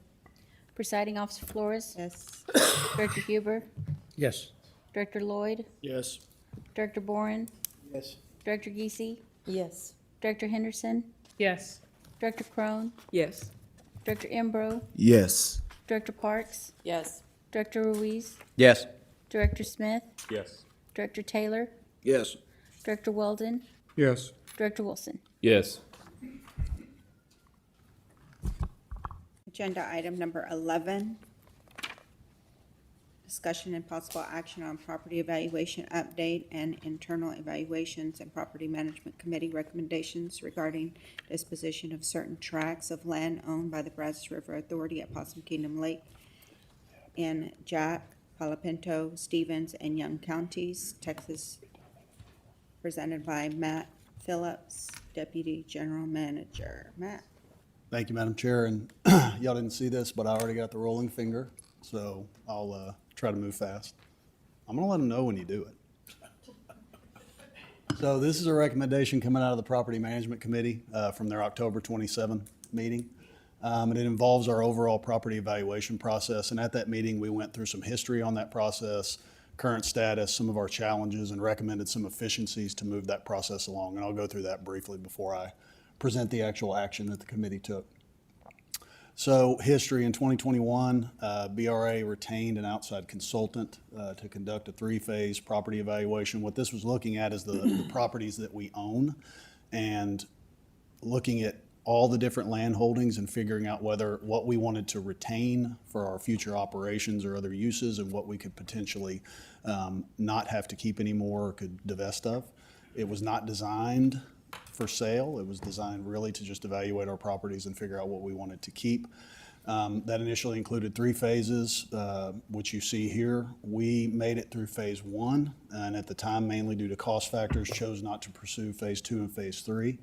Presiding Officer Flores. Yes. Director Huber. Yes. Director Lloyd. Yes. Director Boren. Yes. Director Geesey. Yes. Director Henderson. Yes. Director Crone. Yes. Director Embro. Yes. Director Parks. Yes. Director Ruiz. Yes. Director Smith. Yes. Director Taylor. Yes. Director Weldon. Yes. Director Wilson. Yes. Agenda item number 11. Discussion and possible action on property evaluation update and internal evaluations and property management committee recommendations regarding disposition of certain tracts of land owned by the Brazos River Authority at Possum Kingdom Lake in Jack, Palo Pinto, Stevens, and Young counties, Texas, presented by Matt Phillips, Deputy General Manager. Matt. Thank you, Madam Chair, and y'all didn't see this, but I already got the rolling finger, so I'll try to move fast. I'm gonna let them know when you do it. So this is a recommendation coming out of the Property Management Committee from their October 27 meeting. And it involves our overall property evaluation process, and at that meeting, we went through some history on that process, current status, some of our challenges, and recommended some efficiencies to move that process along. And I'll go through that briefly before I present the actual action that the committee took. So history in 2021, BRA retained an outside consultant to conduct a three-phase property evaluation. What this was looking at is the properties that we own and looking at all the different land holdings and figuring out what we wanted to retain for our future operations or other uses and what we could potentially not have to keep anymore or could divest of. It was not designed for sale. It was designed really to just evaluate our properties and figure out what we wanted to keep. That initially included three phases, which you see here. We made it through phase one, and at the time, mainly due to cost factors, chose not to pursue phase two and phase three.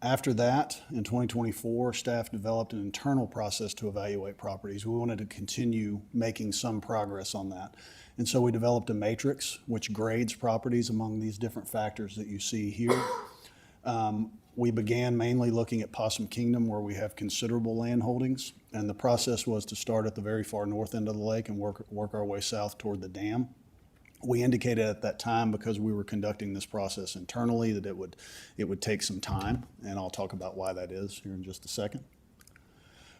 After that, in 2024, staff developed an internal process to evaluate properties. We wanted to continue making some progress on that. And so we developed a matrix which grades properties among these different factors that you see here. We began mainly looking at Possum Kingdom, where we have considerable land holdings, and the process was to start at the very far north end of the lake and work our way south toward the dam. We indicated at that time, because we were conducting this process internally, that it would take some time, and I'll talk about why that is here in just a second.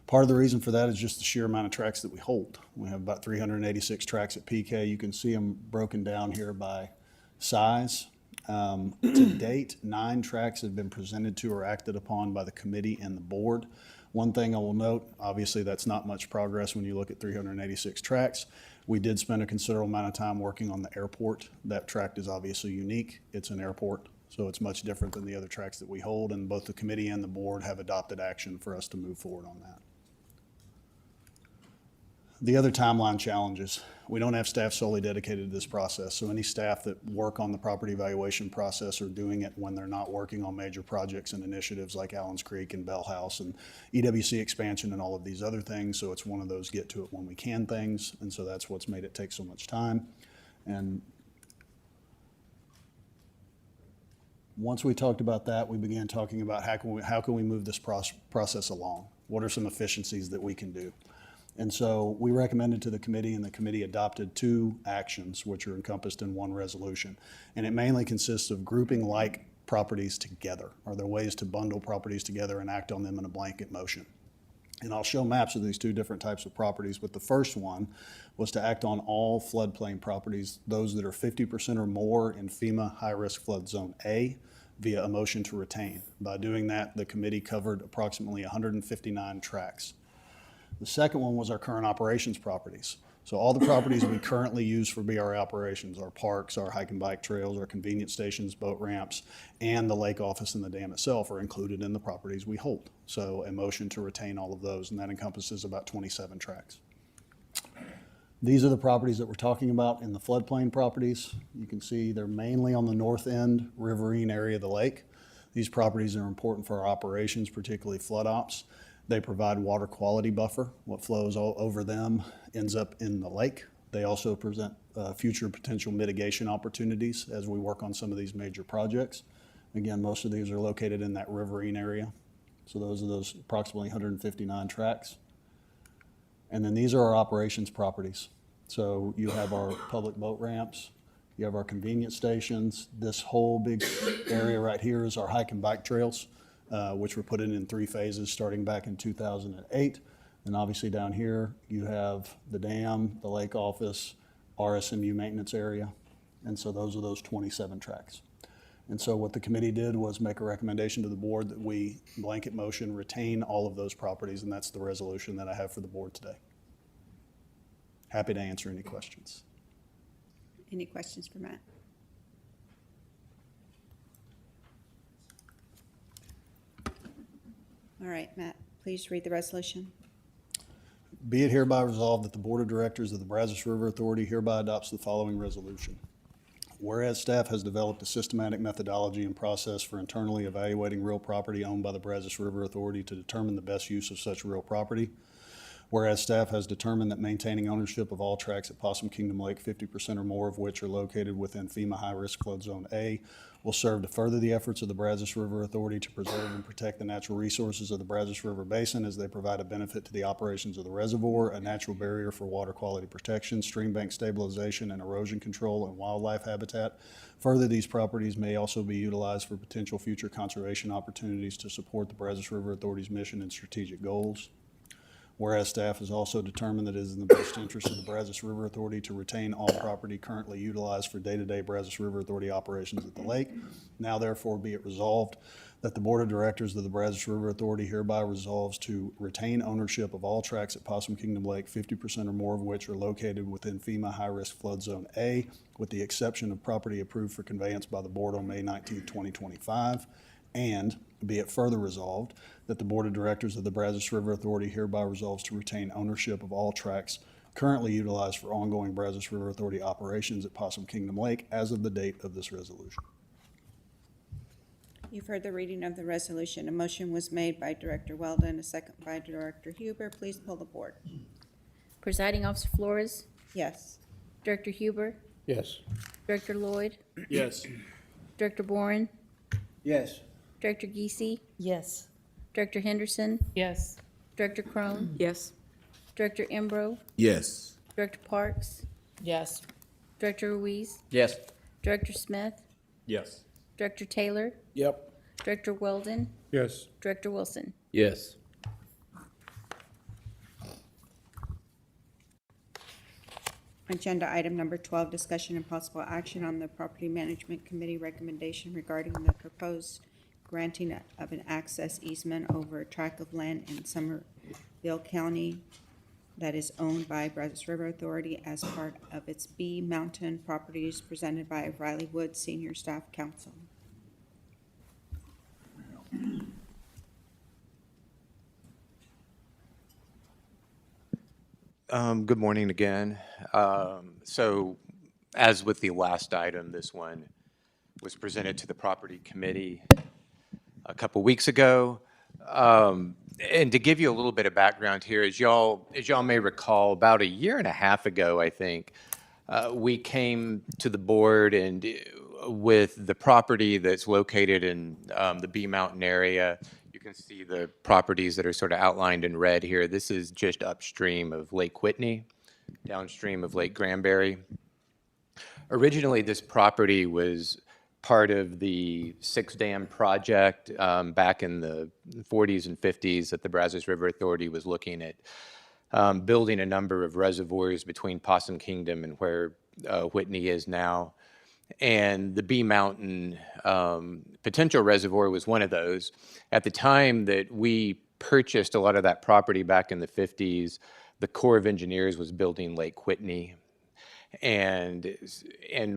Part of the reason for that is just the sheer amount of tracks that we hold. We have about 386 tracks at PK. You can see them broken down here by size. To date, 9 tracks have been presented to or acted upon by the committee and the board. One thing I will note, obviously that's not much progress when you look at 386 tracks. We did spend a considerable amount of time working on the airport. That tract is obviously unique. It's an airport, so it's much different than the other tracks that we hold, and both the committee and the board have adopted action for us to move forward on that. The other timeline challenges. We don't have staff solely dedicated to this process, so any staff that work on the property evaluation process are doing it when they're not working on major projects and initiatives like Allen's Creek and Bell House and EWC expansion and all of these other things. So it's one of those get to it when we can things, and so that's what's made it take so much time. And once we talked about that, we began talking about how can we move this process along? What are some efficiencies that we can do? And so we recommended to the committee, and the committee adopted 2 actions which are encompassed in one resolution. And it mainly consists of grouping like properties together. Are there ways to bundle properties together and act on them in a blanket motion? And I'll show maps of these 2 different types of properties, but the first one was to act on all floodplain properties, those that are 50% or more in FEMA high-risk flood zone A, via a motion to retain. By doing that, the committee covered approximately 159 tracks. The second one was our current operations properties. So all the properties we currently use for BRA operations, our parks, our hike and bike trails, our convenience stations, boat ramps, and the lake office and the dam itself are included in the properties we hold. So a motion to retain all of those, and that encompasses about 27 tracks. These are the properties that we're talking about in the floodplain properties. You can see they're mainly on the north end riverine area of the lake. These properties are important for our operations, particularly flood ops. They provide water quality buffer. What flows all over them ends up in the lake. They also present future potential mitigation opportunities as we work on some of these major projects. Again, most of these are located in that riverine area. So those are those approximately 159 tracks. And then these are our operations properties. So you have our public boat ramps, you have our convenience stations. This whole big area right here is our hike and bike trails, which were put in 3 phases starting back in 2008. And obviously down here, you have the dam, the lake office, RSMU maintenance area. And so those are those 27 tracks. And so what the committee did was make a recommendation to the board that we blanket motion retain all of those properties, and that's the resolution that I have for the board today. Happy to answer any questions. Any questions for Matt? All right, Matt, please read the resolution. Be it hereby resolved that the Board of Directors of the Brazos River Authority hereby adopts the following resolution. Whereas staff has developed a systematic methodology and process for internally evaluating real property owned by the Brazos River Authority to determine the best use of such real property. Whereas staff has determined that maintaining ownership of all tracts at Possum Kingdom Lake, 50% or more of which are located within FEMA high-risk flood zone A, will serve to further the efforts of the Brazos River Authority to preserve and protect the natural resources of the Brazos River Basin as they provide a benefit to the operations of the reservoir, a natural barrier for water quality protection, stream bank stabilization, and erosion control and wildlife habitat. Further, these properties may also be utilized for potential future conservation opportunities to support the Brazos River Authority's mission and strategic goals. Whereas staff has also determined that it is in the best interest of the Brazos River Authority to retain all property currently utilized for day-to-day Brazos River Authority operations at the lake. Now therefore be it resolved that the Board of Directors of the Brazos River Authority hereby resolves to retain ownership of all tracts at Possum Kingdom Lake, 50% or more of which are located within FEMA high-risk flood zone A, with the exception of property approved for conveyance by the board on May 19, 2025. And be it further resolved that the Board of Directors of the Brazos River Authority hereby resolves to retain ownership of all tracts currently utilized for ongoing Brazos River Authority operations at Possum Kingdom Lake as of the date of this resolution. You've heard the reading of the resolution. A motion was made by Director Weldon, a second by Director Huber. Please pull the board. Presiding Officer Flores, Yes. Director Huber, Yes. Director Lloyd, Yes. Director Boren, Yes. Director Geesey, Yes. Director Henderson, Yes. Director Crone, Yes. Director Embro, Yes. Director Parks, Yes. Director Ruiz, Yes. Director Smith, Yes. Director Taylor, Yep. Director Weldon, Yes. Director Wilson. Yes. Agenda item number 12, discussion and possible action on the Property Management Committee recommendation regarding the proposed granting of an access easement over a tract of land in Somerville County that is owned by Brazos River Authority as part of its B Mountain properties presented by Riley Wood Senior Staff Council. Good morning again. So as with the last item, this one was presented to the Property Committee a couple weeks ago. And to give you a little bit of background here, as y'all may recall, about a year and a half ago, I think, we came to the board and with the property that's located in the B Mountain area. You can see the properties that are sort of outlined in red here. This is just upstream of Lake Whitney, downstream of Lake Granbury. Originally, this property was part of the Six Dam project back in the 40s and 50s that the Brazos River Authority was looking at building a number of reservoirs between Possum Kingdom and where Whitney is now. And the B Mountain potential reservoir was one of those. At the time that we purchased a lot of that property back in the 50s, the Corps of Engineers was building Lake Whitney. And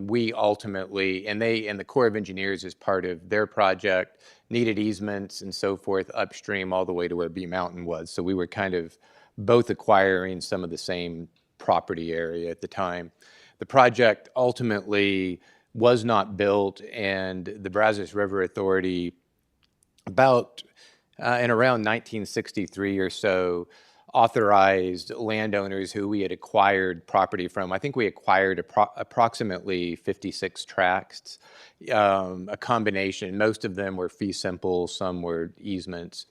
we ultimately, and the Corps of Engineers, as part of their project, needed easements and so forth upstream all the way to where B Mountain was. So we were kind of both acquiring some of the same property area at the time. The project ultimately was not built, and the Brazos River Authority, about in around 1963 or so, authorized landowners who we had acquired property from. I think we acquired approximately 56 tracts, a combination. Most of them were fee simple, some were easements.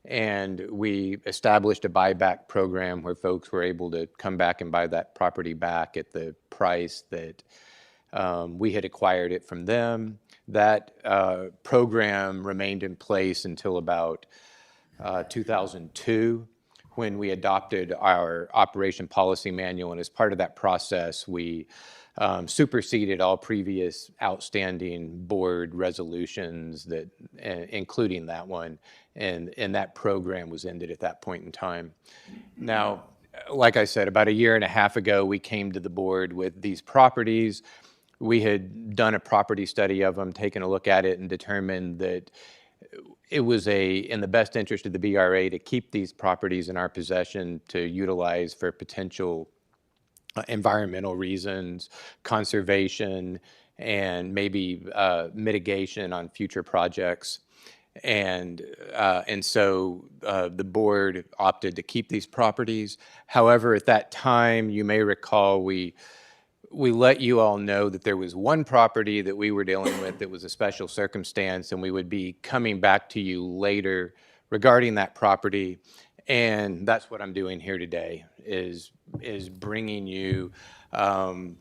And we established a buyback program where folks were able to come back and buy that property back at the price that we had acquired it from them. That program remained in place until about 2002, when we adopted our operation policy manual. And as part of that process, we superseded all previous outstanding board resolutions, that, including that one, and that program was ended at that point in time. Now, like I said, about a year and a half ago, we came to the board with these properties. We had done a property study of them, taken a look at it, and determined that it was in the best interest of the BRA to keep these properties in our possession to utilize for potential environmental reasons, conservation, and maybe mitigation on future projects. And so the board opted to keep these properties. However, at that time, you may recall, we let you all know that there was one property that we were dealing with that was a special circumstance, and we would be coming back to you later regarding that property. And that's what I'm doing here today, is bringing you that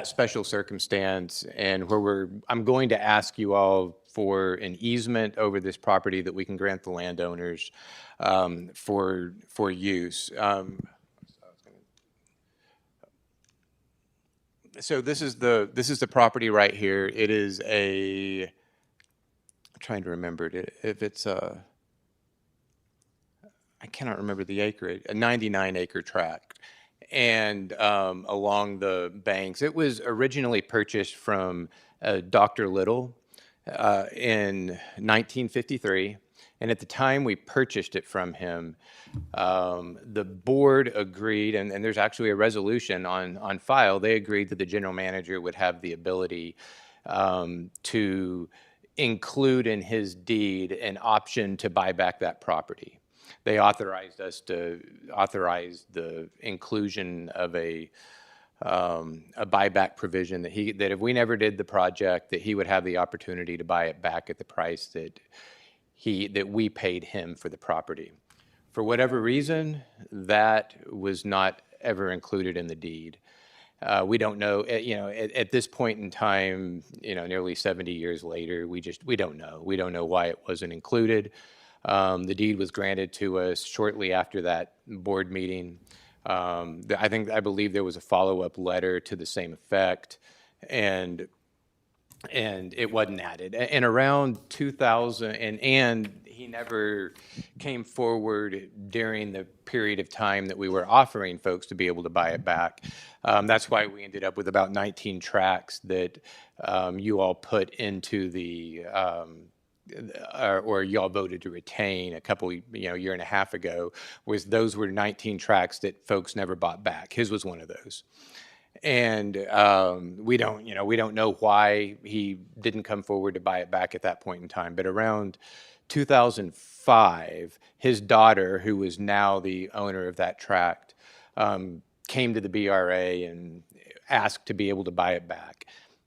special circumstance, and where I'm going to ask you all for an easement over this property that we can grant the landowners for use. So this is the property right here. It is I'm trying to remember it. If it's I cannot remember the acreage, a 99-acre tract. And along the banks, it was originally purchased from Dr. Little in 1953. And at the time we purchased it from him, the board agreed, and there's actually a resolution on file, they agreed that the general manager would have the ability to include in his deed an option to buy back that property. They authorized us to authorize the inclusion of a buyback provision that that if we never did the project, that he would have the opportunity to buy it back at the price that we paid him for the property. For whatever reason, that was not ever included in the deed. We don't know, at this point in time, nearly 70 years later, we don't know. We don't know why it wasn't included. The deed was granted to us shortly after that board meeting. I believe there was a follow-up letter to the same effect, and it wasn't added. And around 2000, and he never came forward during the period of time that we were offering folks to be able to buy it back. That's why we ended up with about 19 tracts that you all put into the, or y'all voted to retain a couple, year and a half ago, those were 19 tracts that folks never bought back. His was one of those. And we don't know why he didn't come forward to buy it back at that point in time. But around 2005, his daughter, who is now the owner of that tract, came to the BRA and asked to be able to buy it back.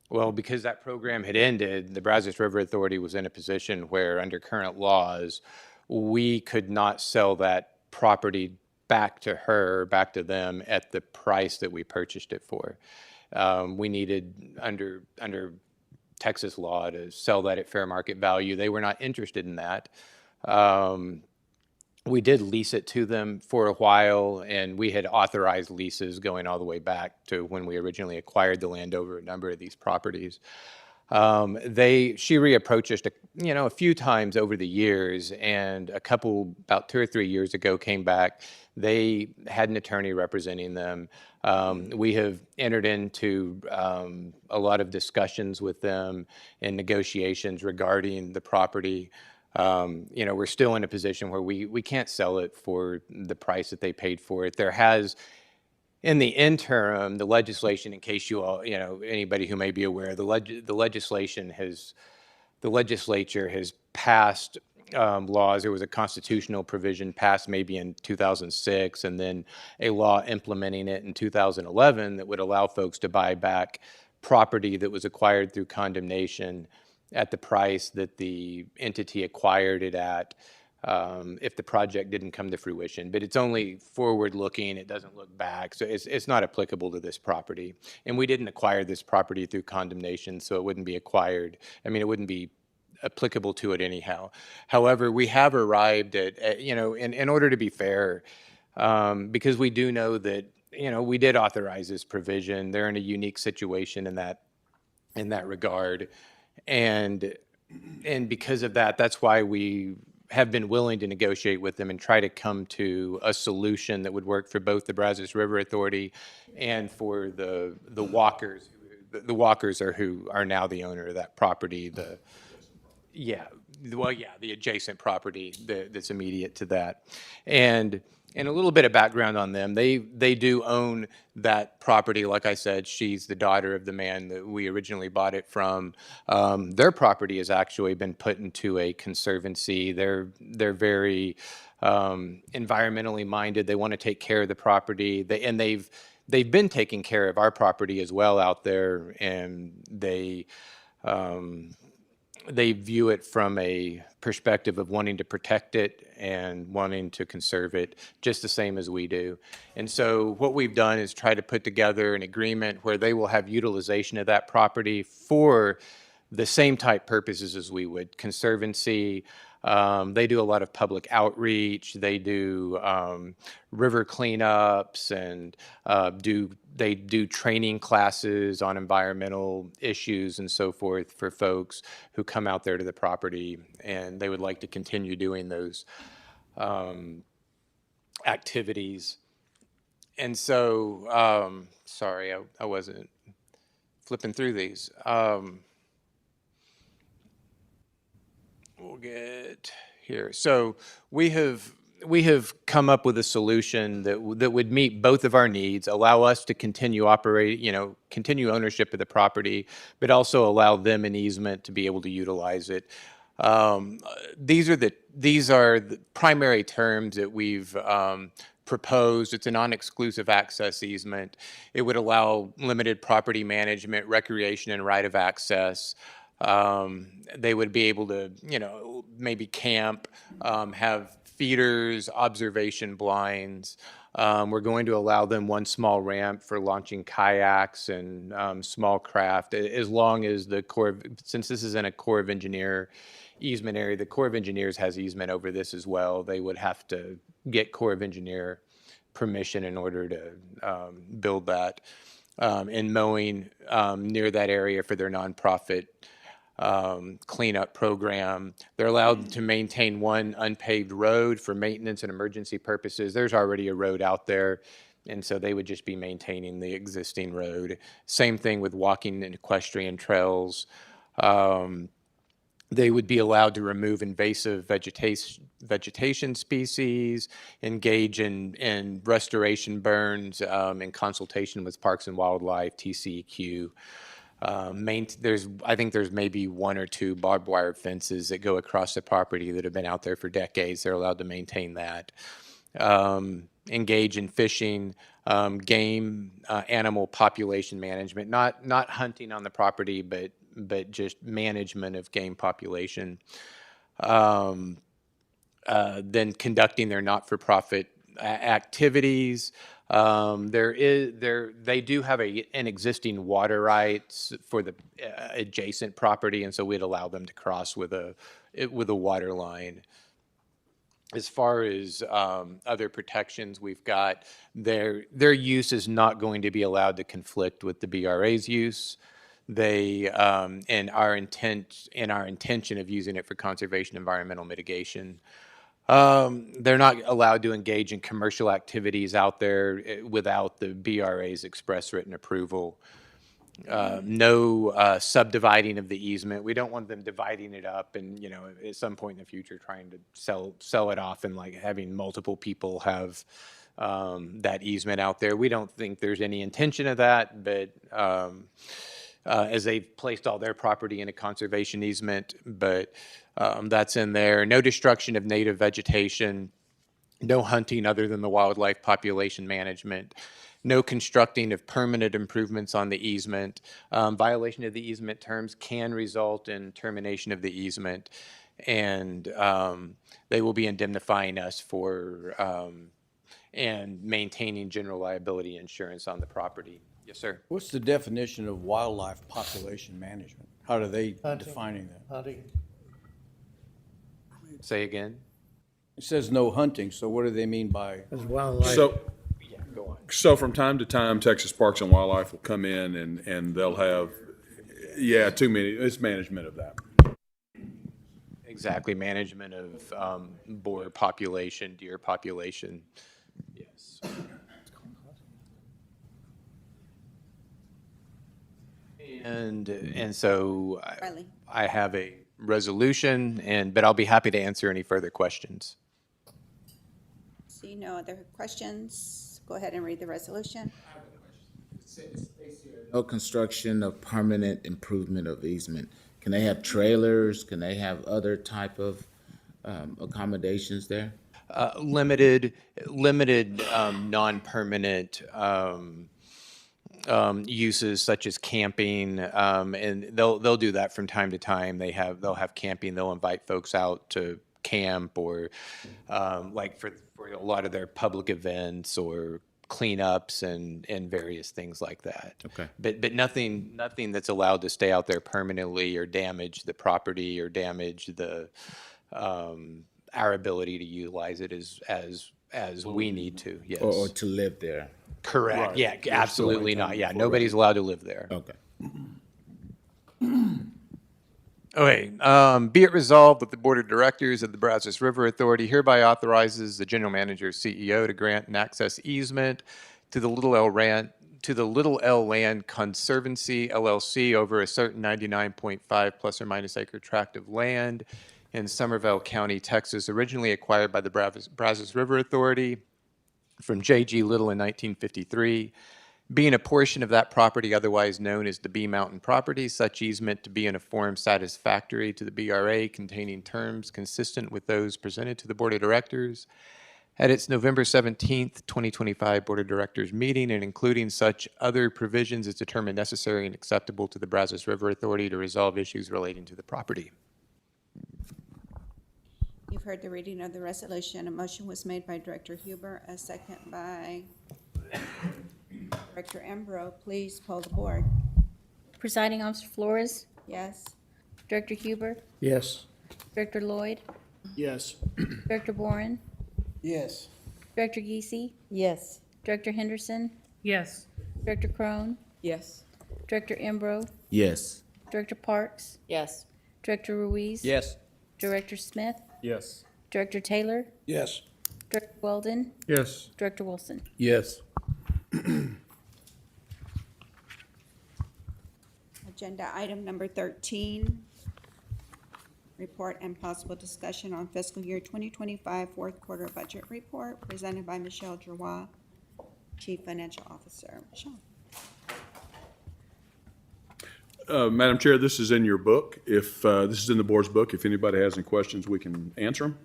Well, because that program had ended, the Brazos River Authority was in a position where, under current laws, we could not sell that property back to them at the price that we purchased it for. We needed, under Texas law, to sell that at fair market value. They were not interested in that. We did lease it to them for a while, and we had authorized leases going all the way back to when we originally acquired the land over a number of these properties. She reapproached us, a few times over the years, and about 2 or 3 years ago, came back. They had an attorney representing them. We have entered into a lot of discussions with them and negotiations regarding the property. We're still in a position where we can't sell it for the price that they paid for it. There has, in the interim, the legislation, in case you all, anybody who may be aware, the legislature has passed laws. There was a constitutional provision passed maybe in 2006, and then a law implementing it in 2011 that would allow folks to buy back property that was acquired through condemnation at the price that the entity acquired it at, if the project didn't come to fruition. But it's only forward-looking, it doesn't look back, so it's not applicable to this property. And we didn't acquire this property through condemnation, so it wouldn't be it wouldn't be applicable to it anyhow. However, we have arrived at in order to be fair, because we do know that, we did authorize this provision. They're in a unique situation in that regard. And because of that, that's why we have been willing to negotiate with them and try to come to a solution that would work for both the Brazos River Authority and for the Walkers. The Walkers who are now the owner of that property. The adjacent property that's immediate to that. And a little bit of background on them. They do own that property. Like I said, she's the daughter of the man that we originally bought it from. Their property has actually been put into a conservancy. They're very environmentally minded. They want to take care of the property. They've been taking care of our property as well out there, and they view it from a perspective of wanting to protect it and wanting to conserve it just the same as we do. And so what we've done is try to put together an agreement where they will have utilization of that property for the same type purposes as we would. Conservancy. They do a lot of public outreach. They do river cleanups, and they do training classes on environmental issues and so forth for folks who come out there to the property, and they would like to continue doing those activities. And so, sorry, I wasn't flipping through these. We'll get here. So we have we have come up with a solution that would meet both of our needs, allow us to continue continue ownership of the property, but also allow them an easement to be able to utilize it. These are the primary terms that we've proposed. It's a non-exclusive access easement. It would allow limited property management, recreation, and right of access. They would be able to, maybe camp, have feeders, observation blinds. We're going to allow them one small ramp for launching kayaks and small craft, as long as since this is in a Corps of Engineer easement area, the Corps of Engineers has easement over this as well. They would have to get Corps of Engineer permission in order to build that. And mowing near that area for their nonprofit cleanup program. They're allowed to maintain one unpaved road for maintenance and emergency purposes. There's already a road out there, and so they would just be maintaining the existing road. Same thing with walking and equestrian trails. They would be allowed to remove invasive vegetation species, engage in restoration burns in consultation with Parks and Wildlife, TCEQ. I think there's maybe one or two barbed wire fences that go across the property that have been out there for decades. They're allowed to maintain that. Engage in fishing, game, animal population management, not hunting on the property, but just management of game population. Then conducting their not-for-profit activities. They do have an existing water rights for the adjacent property, and so we'd allow them to cross with a water line. As far as other protections we've got, their use is not going to be allowed to conflict with the BRA's use. They and our intention of using it for conservation, environmental mitigation. They're not allowed to engage in commercial activities out there without the BRA's express written approval. No subdividing of the easement. We don't want them dividing it up and, at some point in the future trying to sell it off and like having multiple people have that easement out there. We don't think there's any intention of that, but as they've placed all their property in a conservation easement, but that's in there. No destruction of native vegetation, no hunting other than the wildlife population management, no constructing of permanent improvements on the easement. Violation of the easement terms can result in termination of the easement, and they will be indemnifying us for and maintaining general liability insurance on the property. Yes, sir. What's the definition of wildlife population management? How are they Hunting. defining that? Hunting. Say again? It says no hunting, so what do they mean by? As wildlife. So from time to time, Texas Parks and Wildlife will come in and they'll have, it's management of that. Exactly, management of boar population, deer population. Yes. And so Riley. I have a resolution, but I'll be happy to answer any further questions. See no other questions? Go ahead and read the resolution. No construction of permanent improvement of easement. Can they have trailers? Can they have other type of accommodations there? Limited non-permanent uses such as camping, and they'll do that from time to time. They'll have camping. They'll invite folks out to camp, or like for a lot of their public events or cleanups and various things like that. Okay. But nothing that's allowed to stay out there permanently or damage the property or damage the our ability to utilize it as we need to. Yes. Or to live there. Correct. Right. Yeah, absolutely not. Yeah, nobody's allowed to live there. Okay. Okay. Be it resolved that the Board of Directors of the Brazos River Authority hereby authorizes the General Manager CEO to grant an access easement to the Little L Land Conservancy LLC over a certain 99.5 plus or minus acre tract of land in Somervell County, Texas, originally acquired by the Brazos River Authority from J.G. Little in 1953. Being a portion of that property otherwise known as the B Mountain property, such easement to be in a form satisfactory to the BRA containing terms consistent with those presented to the Board of Directors at its November 17th, 2025 Board of Directors meeting, and including such other provisions as determined necessary and acceptable to the Brazos River Authority to resolve issues relating to the property. You've heard the reading of the resolution. A motion was made by Director Huber, a second by Director Embro. Please poll the board. Presiding Officer Flores, Yes? Director Huber, Yes. Director Lloyd, Yes. Director Boren, Yes. Director Geesey, Yes. Director Henderson, Yes. Director Crone, Yes. Director Embro, Yes. Director Parks, Yes. Director Ruiz. Yes. Director Smith, Yes. Director Taylor, Yes. Director Weldon, Yes. Director Wilson. Yes. Agenda item number 13, report and possible discussion on fiscal year 2025 fourth quarter budget report presented by Michelle Giroir, Chief Financial Officer. Michelle. Madam Chair, this is in your book. If, this is in the board's book. If anybody has any questions, we can answer them.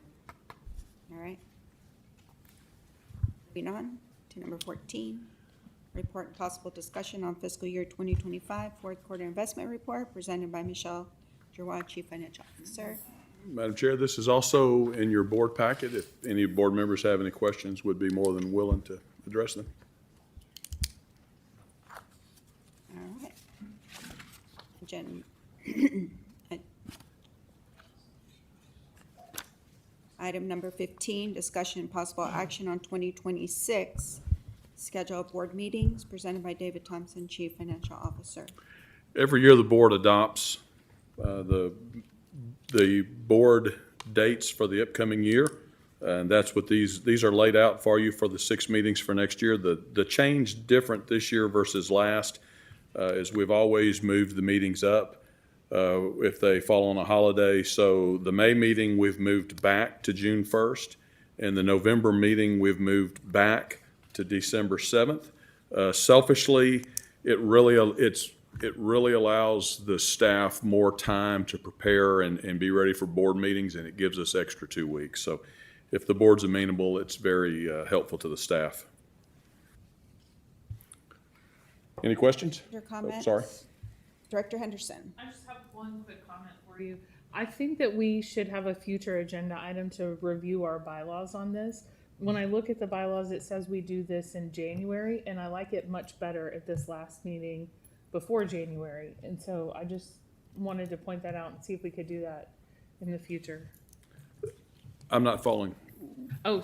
All right. Moving on to number 14, report and possible discussion on fiscal year 2025 fourth quarter investment report presented by Michelle Giroir, Chief Financial Officer. Madam Chair, this is also in your board packet. If any board members have any questions, would be more than willing to address them. All right. Agenda. Item number 15, discussion and possible action on 2026 schedule of board meetings presented by David Thompson, Chief Financial Officer. Every year, the board adopts the board dates for the upcoming year. And that's what these are laid out for you for the 6 meetings for next year. The change different this year versus last is we've always moved the meetings up if they fall on a holiday. So the May meeting, we've moved back to June 1st. And the November meeting, we've moved back to December 7th. Selfishly, it really allows the staff more time to prepare and be ready for board meetings, and it gives us extra 2 weeks. So if the board's amenable, it's very helpful to the staff. Any questions? Your comments? Sorry. Director Henderson. I just have one quick comment for you. I think that we should have a future agenda item to review our bylaws on this. When I look at the bylaws, it says we do this in January, and I like it much better at this last meeting before January. And so I just wanted to point that out and see if we could do that in the future. I'm not following. Oh,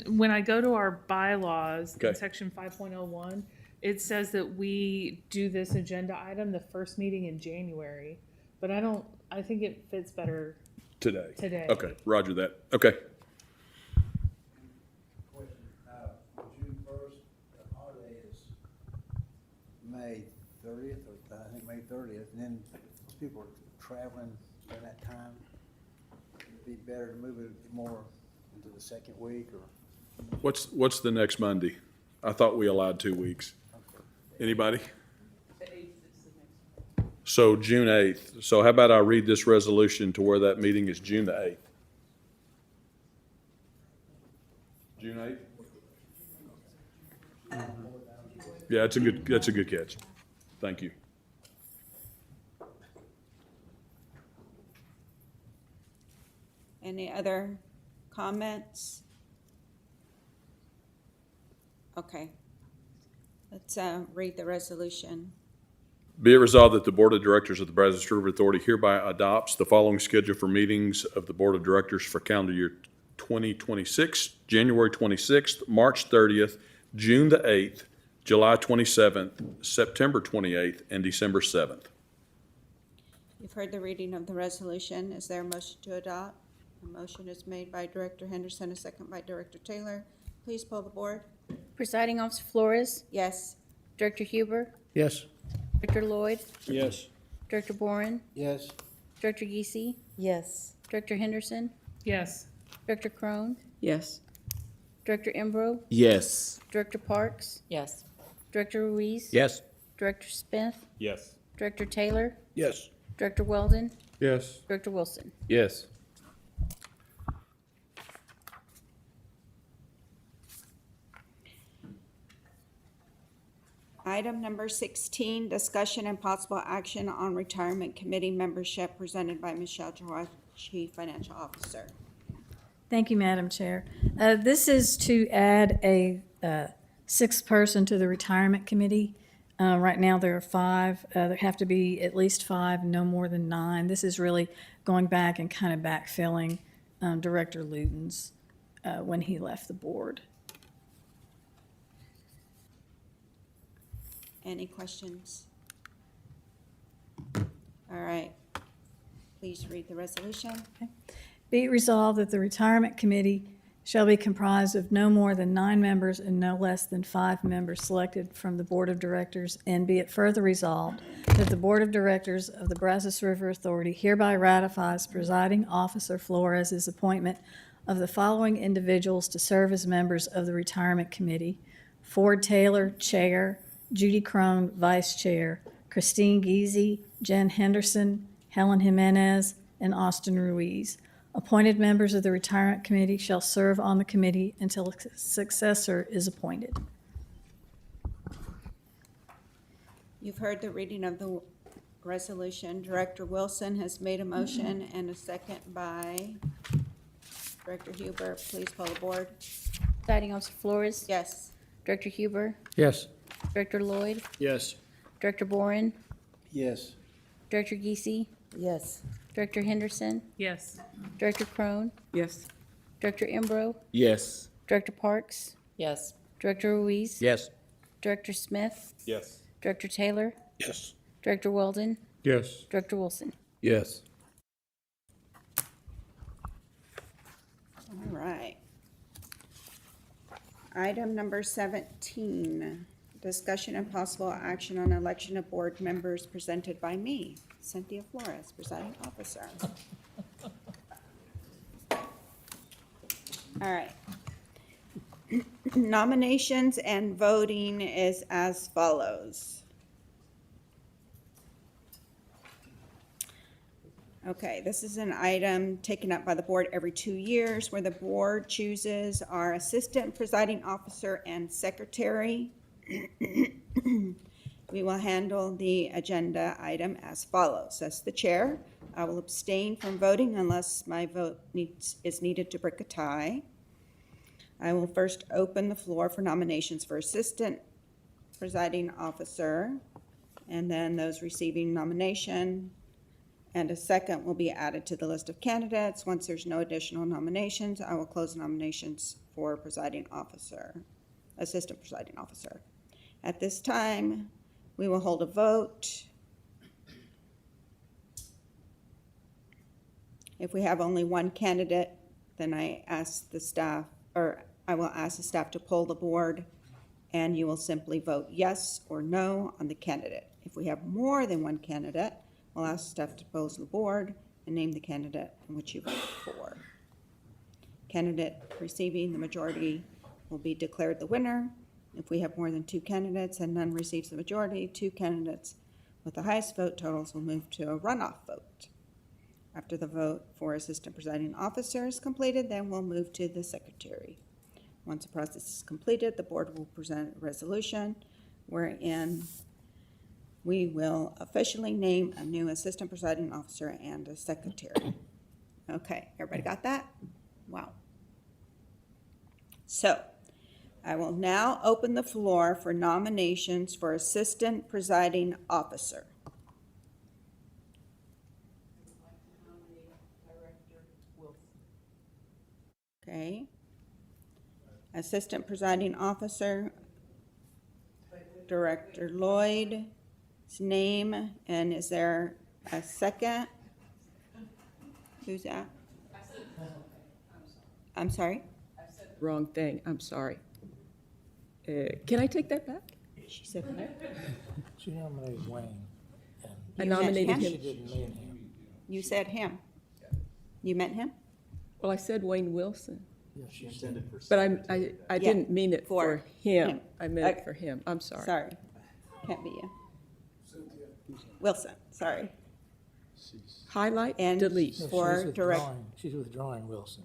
when I go to our bylaws, in Okay. section 5.01, it says that we do this agenda item the first meeting in January, but I think it fits better Today. today. Okay, roger that. Okay. June 1st, the holiday is May 30th, or I think May 30th, and then people are traveling during that time. It'd be better to move it more into the second week, or What's the next Monday? I thought we allowed 2 weeks. Anybody? So June 8th. So how about I read this resolution to where that meeting is June the 8th? June 8th? Yeah, that's a good catch. Thank you. Any other comments? Okay. Let's read the resolution. Be it resolved that the Board of Directors of the Brazos River Authority hereby adopts the following schedule for meetings of the Board of Directors for calendar year 2026, January 26th, March 30th, June the 8th, July 27th, September 28th, and December 7th. You've heard the reading of the resolution. Is there a motion to adopt? A motion is made by Director Henderson, a second by Director Taylor. Please poll the board. Presiding Officer Flores, Yes. Director Huber, Yes. Director Lloyd, Yes. Director Boren, yes, Director Geesey, Yes. Director Henderson, Yes. Director Crone, Yes. Director Embro, Yes. Director Parks, Yes. Director Ruiz. Yes. Director Smith, Yes. Director Taylor, Yes. Director Weldon, Yes. Director Wilson. Yes. Item number 16, discussion and possible action on retirement committee membership presented by Michelle George, Chief Financial Officer. Thank you, Madam Chair. This is to add a sixth person to the retirement committee. Right now, there are 5. There have to be at least 5, no more than 9. This is really going back and kind of backfilling Director Luton's when he left the board. Any questions? All right. Please read the resolution. Be it resolved that the retirement committee shall be comprised of no more than 9 members and no less than 5 members selected from the Board of Directors, and be it further resolved that the Board of Directors of the Brazos River Authority hereby ratifies presiding officer Flores' appointment of the following individuals to serve as members of the retirement committee: Ford Taylor, Chair; Judy Crone, Vice Chair; Christine Giese, Jen Henderson, Helen Jimenez, and Austin Ruiz. Appointed members of the retirement committee shall serve on the committee until a successor is appointed. You've heard the reading of the resolution. Director Wilson has made a motion and a second by Director Huber. Please call the board. Presiding Officer Flores, Yes. Director Huber, Yes. Director Lloyd, Yes. Director Boren, Yes. Director Giese, Yes. Director Henderson, Yes. Director Crone, Yes. Director Embro, Yes. Director Parks, Yes. Director Ruiz. Yes. Director Smith, Yes. Director Taylor, Yes. Director Weldon, Yes. Director Wilson. Yes. All right. Item number 17, discussion and possible action on election of board members presented by me, Cynthia Flores, presiding officer. All right. Nominations and voting is as follows. Okay, this is an item taken up by the board every 2 years where the board chooses our assistant presiding officer and secretary. We will handle the agenda item as follows. As the chair, I will abstain from voting unless my vote is needed to break a tie. I will first open the floor for nominations for assistant presiding officer, and then those receiving nomination and a second will be added to the list of candidates. Once there's no additional nominations, I will close nominations for presiding officer, assistant presiding officer. At this time, we will hold a vote. If we have only one candidate, then I will ask the staff to poll the board, and you will simply vote yes or no on the candidate. If we have more than one candidate, we'll ask staff to poll the board and name the candidate in which you vote for. Candidate receiving the majority will be declared the winner. If we have more than 2 candidates and none receives the majority, 2 candidates with the highest vote totals will move to a runoff vote. After the vote for assistant presiding officer is completed, then we'll move to the secretary. Once the process is completed, the board will present a resolution wherein we will officially name a new assistant presiding officer and a secretary. Okay, everybody got that? Wow. So, I will now open the floor for nominations for assistant presiding officer. Okay. Assistant presiding officer, Director Lloyd's name, and is there a second? Who's that? I'm sorry? Wrong thing, I'm sorry. Can I take that back? She said no. She nominated Wayne. I You nominated said him. She didn't name him. You said him. You met him? Well, I said Wayne Wilson, She but I didn't mean it for for him. him. I meant it for him. I'm sorry. Sorry. Can't be you. Wilson, sorry. Highlight, And delete. for direct, She's withdrawing Wilson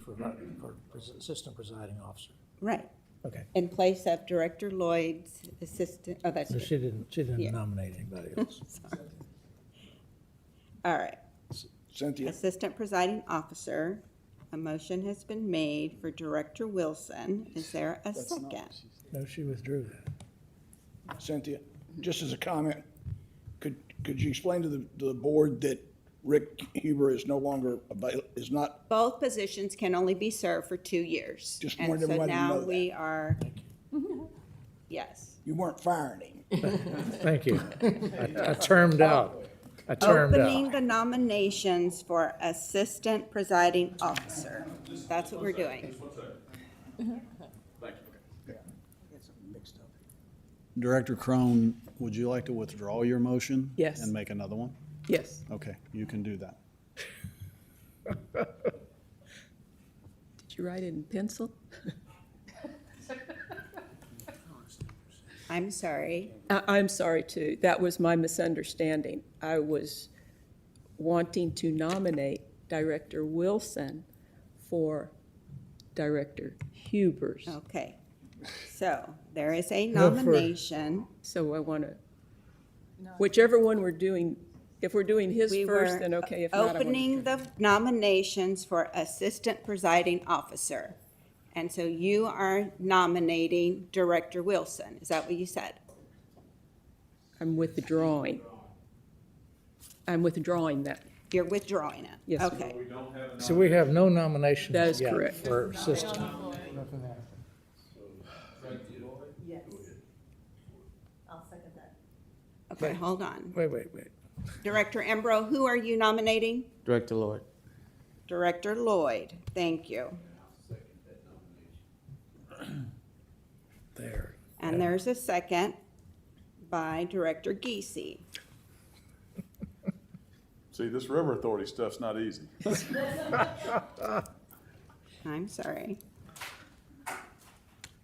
for assistant presiding officer. right. Okay. In place of Director Lloyd's assistant, oh, that's So good. she didn't Yeah. nominate anybody else. Sorry. All right. Cynthia, Assistant presiding officer, a motion has been made for Director Wilson. Is there a second? No, she withdrew that. Cynthia, just as a comment, could you explain to the board that Rick Huber is no longer is not, Both positions can only be served for 2 years. Just And wanted so everybody to know now that. we are, yes. you weren't firing him? Thank you. I termed out. I termed Opening out. the nominations for assistant presiding officer. That's what we're doing. Director Crone, would you like to withdraw your motion? Yes. And make another one? Yes. Okay, you can do that. Did you write it in pencil? I'm sorry. I'm sorry too. That was my misunderstanding. I was wanting to nominate Director Wilson for Director Huber's. Okay. So there is a No, for- nomination. So I want to, whichever one we're doing, if we're doing his We first, were then okay. If not, I want to- opening the nominations for assistant presiding officer. And so you are nominating Director Wilson. Is that what you said? I'm withdrawing. I'm withdrawing that. You're withdrawing it? Yes. Okay. So we have no nominations That is yet correct. for assistant. Okay, hold on. Wait. Director Embro, who are you nominating? Director Lloyd. Director Lloyd. Thank you. There. And there's a second by Director Geesey. See, this river authority stuff's not easy. I'm sorry.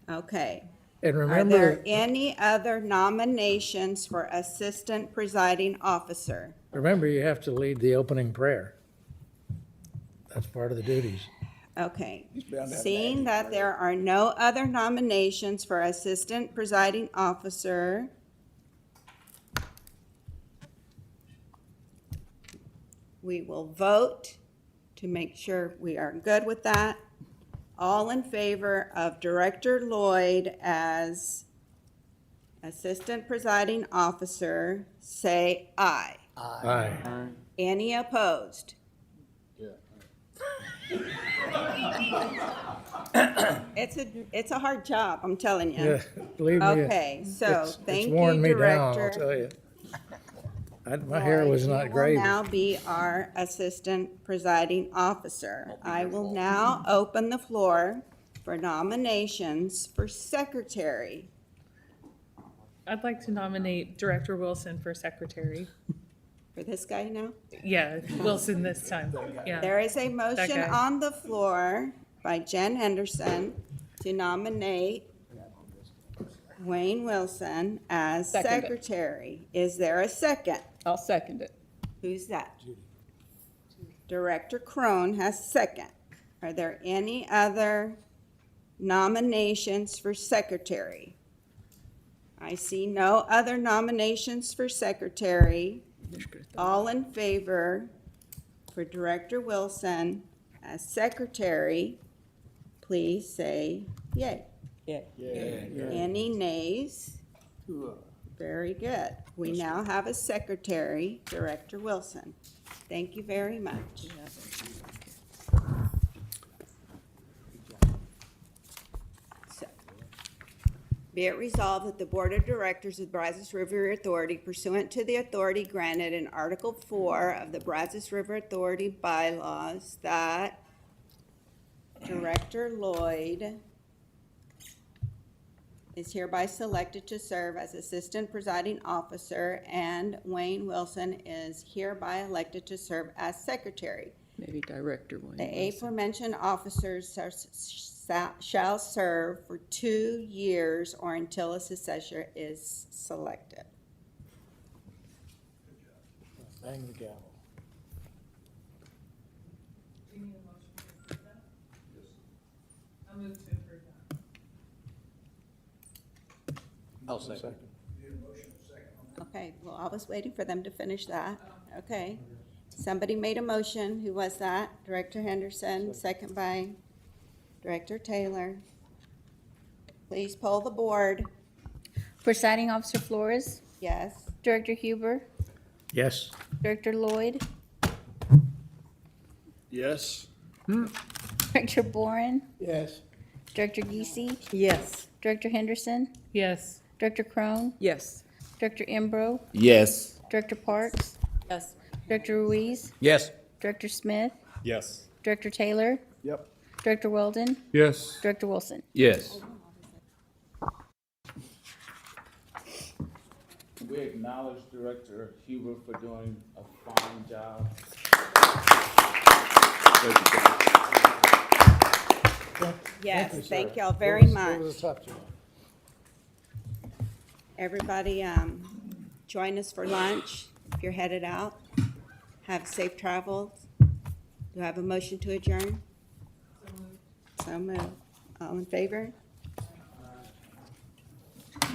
Okay. And Are remember, there any other nominations for assistant presiding officer? remember, you have to lead the opening prayer. That's part of the duties. Okay. bound to have Seeing that there are no other nominations for assistant presiding officer, we will vote to make sure we are good with that. All in favor of Director Lloyd as assistant presiding officer, say aye. Aye. Any opposed? It's a hard job, I'm telling you. Yeah, believe me. Okay, so it's thank worn you, me down, I'll Director. tell you. My hair was You not will gravy. now be our assistant presiding officer. I will now open the floor for nominations for secretary. I'd like to nominate Director Wilson for secretary. For this guy now? Yeah, Wilson this time, yeah. There is a motion guy. on the floor by Jen Henderson to nominate Wayne Wilson as Second it. secretary. Is there a second? I'll second it. Who's that? Director Crone has second. Are there any other nominations for secretary? I see no other nominations for secretary. All in favor for Director Wilson as secretary, please say yay. Yeah. Any nays? Very good. We now have a secretary, Director Wilson. Thank you very much. So, be it resolved that the Board of Directors of the Brazos River Authority pursuant to the authority granted in Article 4 of the Brazos River Authority bylaws that Director Lloyd is hereby selected to serve as Assistant Presiding Officer, and Wayne Wilson is hereby elected to serve as Secretary. maybe Director Wayne The Wilson. aforementioned officers shall serve for 2 years or until a successor is selected. Bang the gavel. I'll second. Okay, well, I was waiting for them to finish that. Okay. Somebody made a motion. Who was that? Director Henderson, second by Director Taylor. Please poll the board. Presiding Officer Flores, Yes. Director Huber, Yes. Director Lloyd, Yes? Director Boren, Yes. Director Geesey, Yes. Director Henderson, Yes. Director Crone, Yes. Director Embro, Yes. Director Parks, Yes. Director Ruiz, Yes. Director Smith, Yes. Director Taylor, Yep. Director Weldon, Yes. Director Wilson. Yes. We acknowledge Director Huber for doing a fine job. Yes, thank y'all very much. Everybody, join us for lunch if you're headed out. Have safe travels. Do I have a motion to adjourn? So moved. All in favor?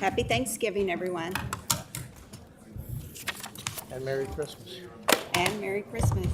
Happy Thanksgiving, everyone, And Merry Christmas. and Merry Christmas.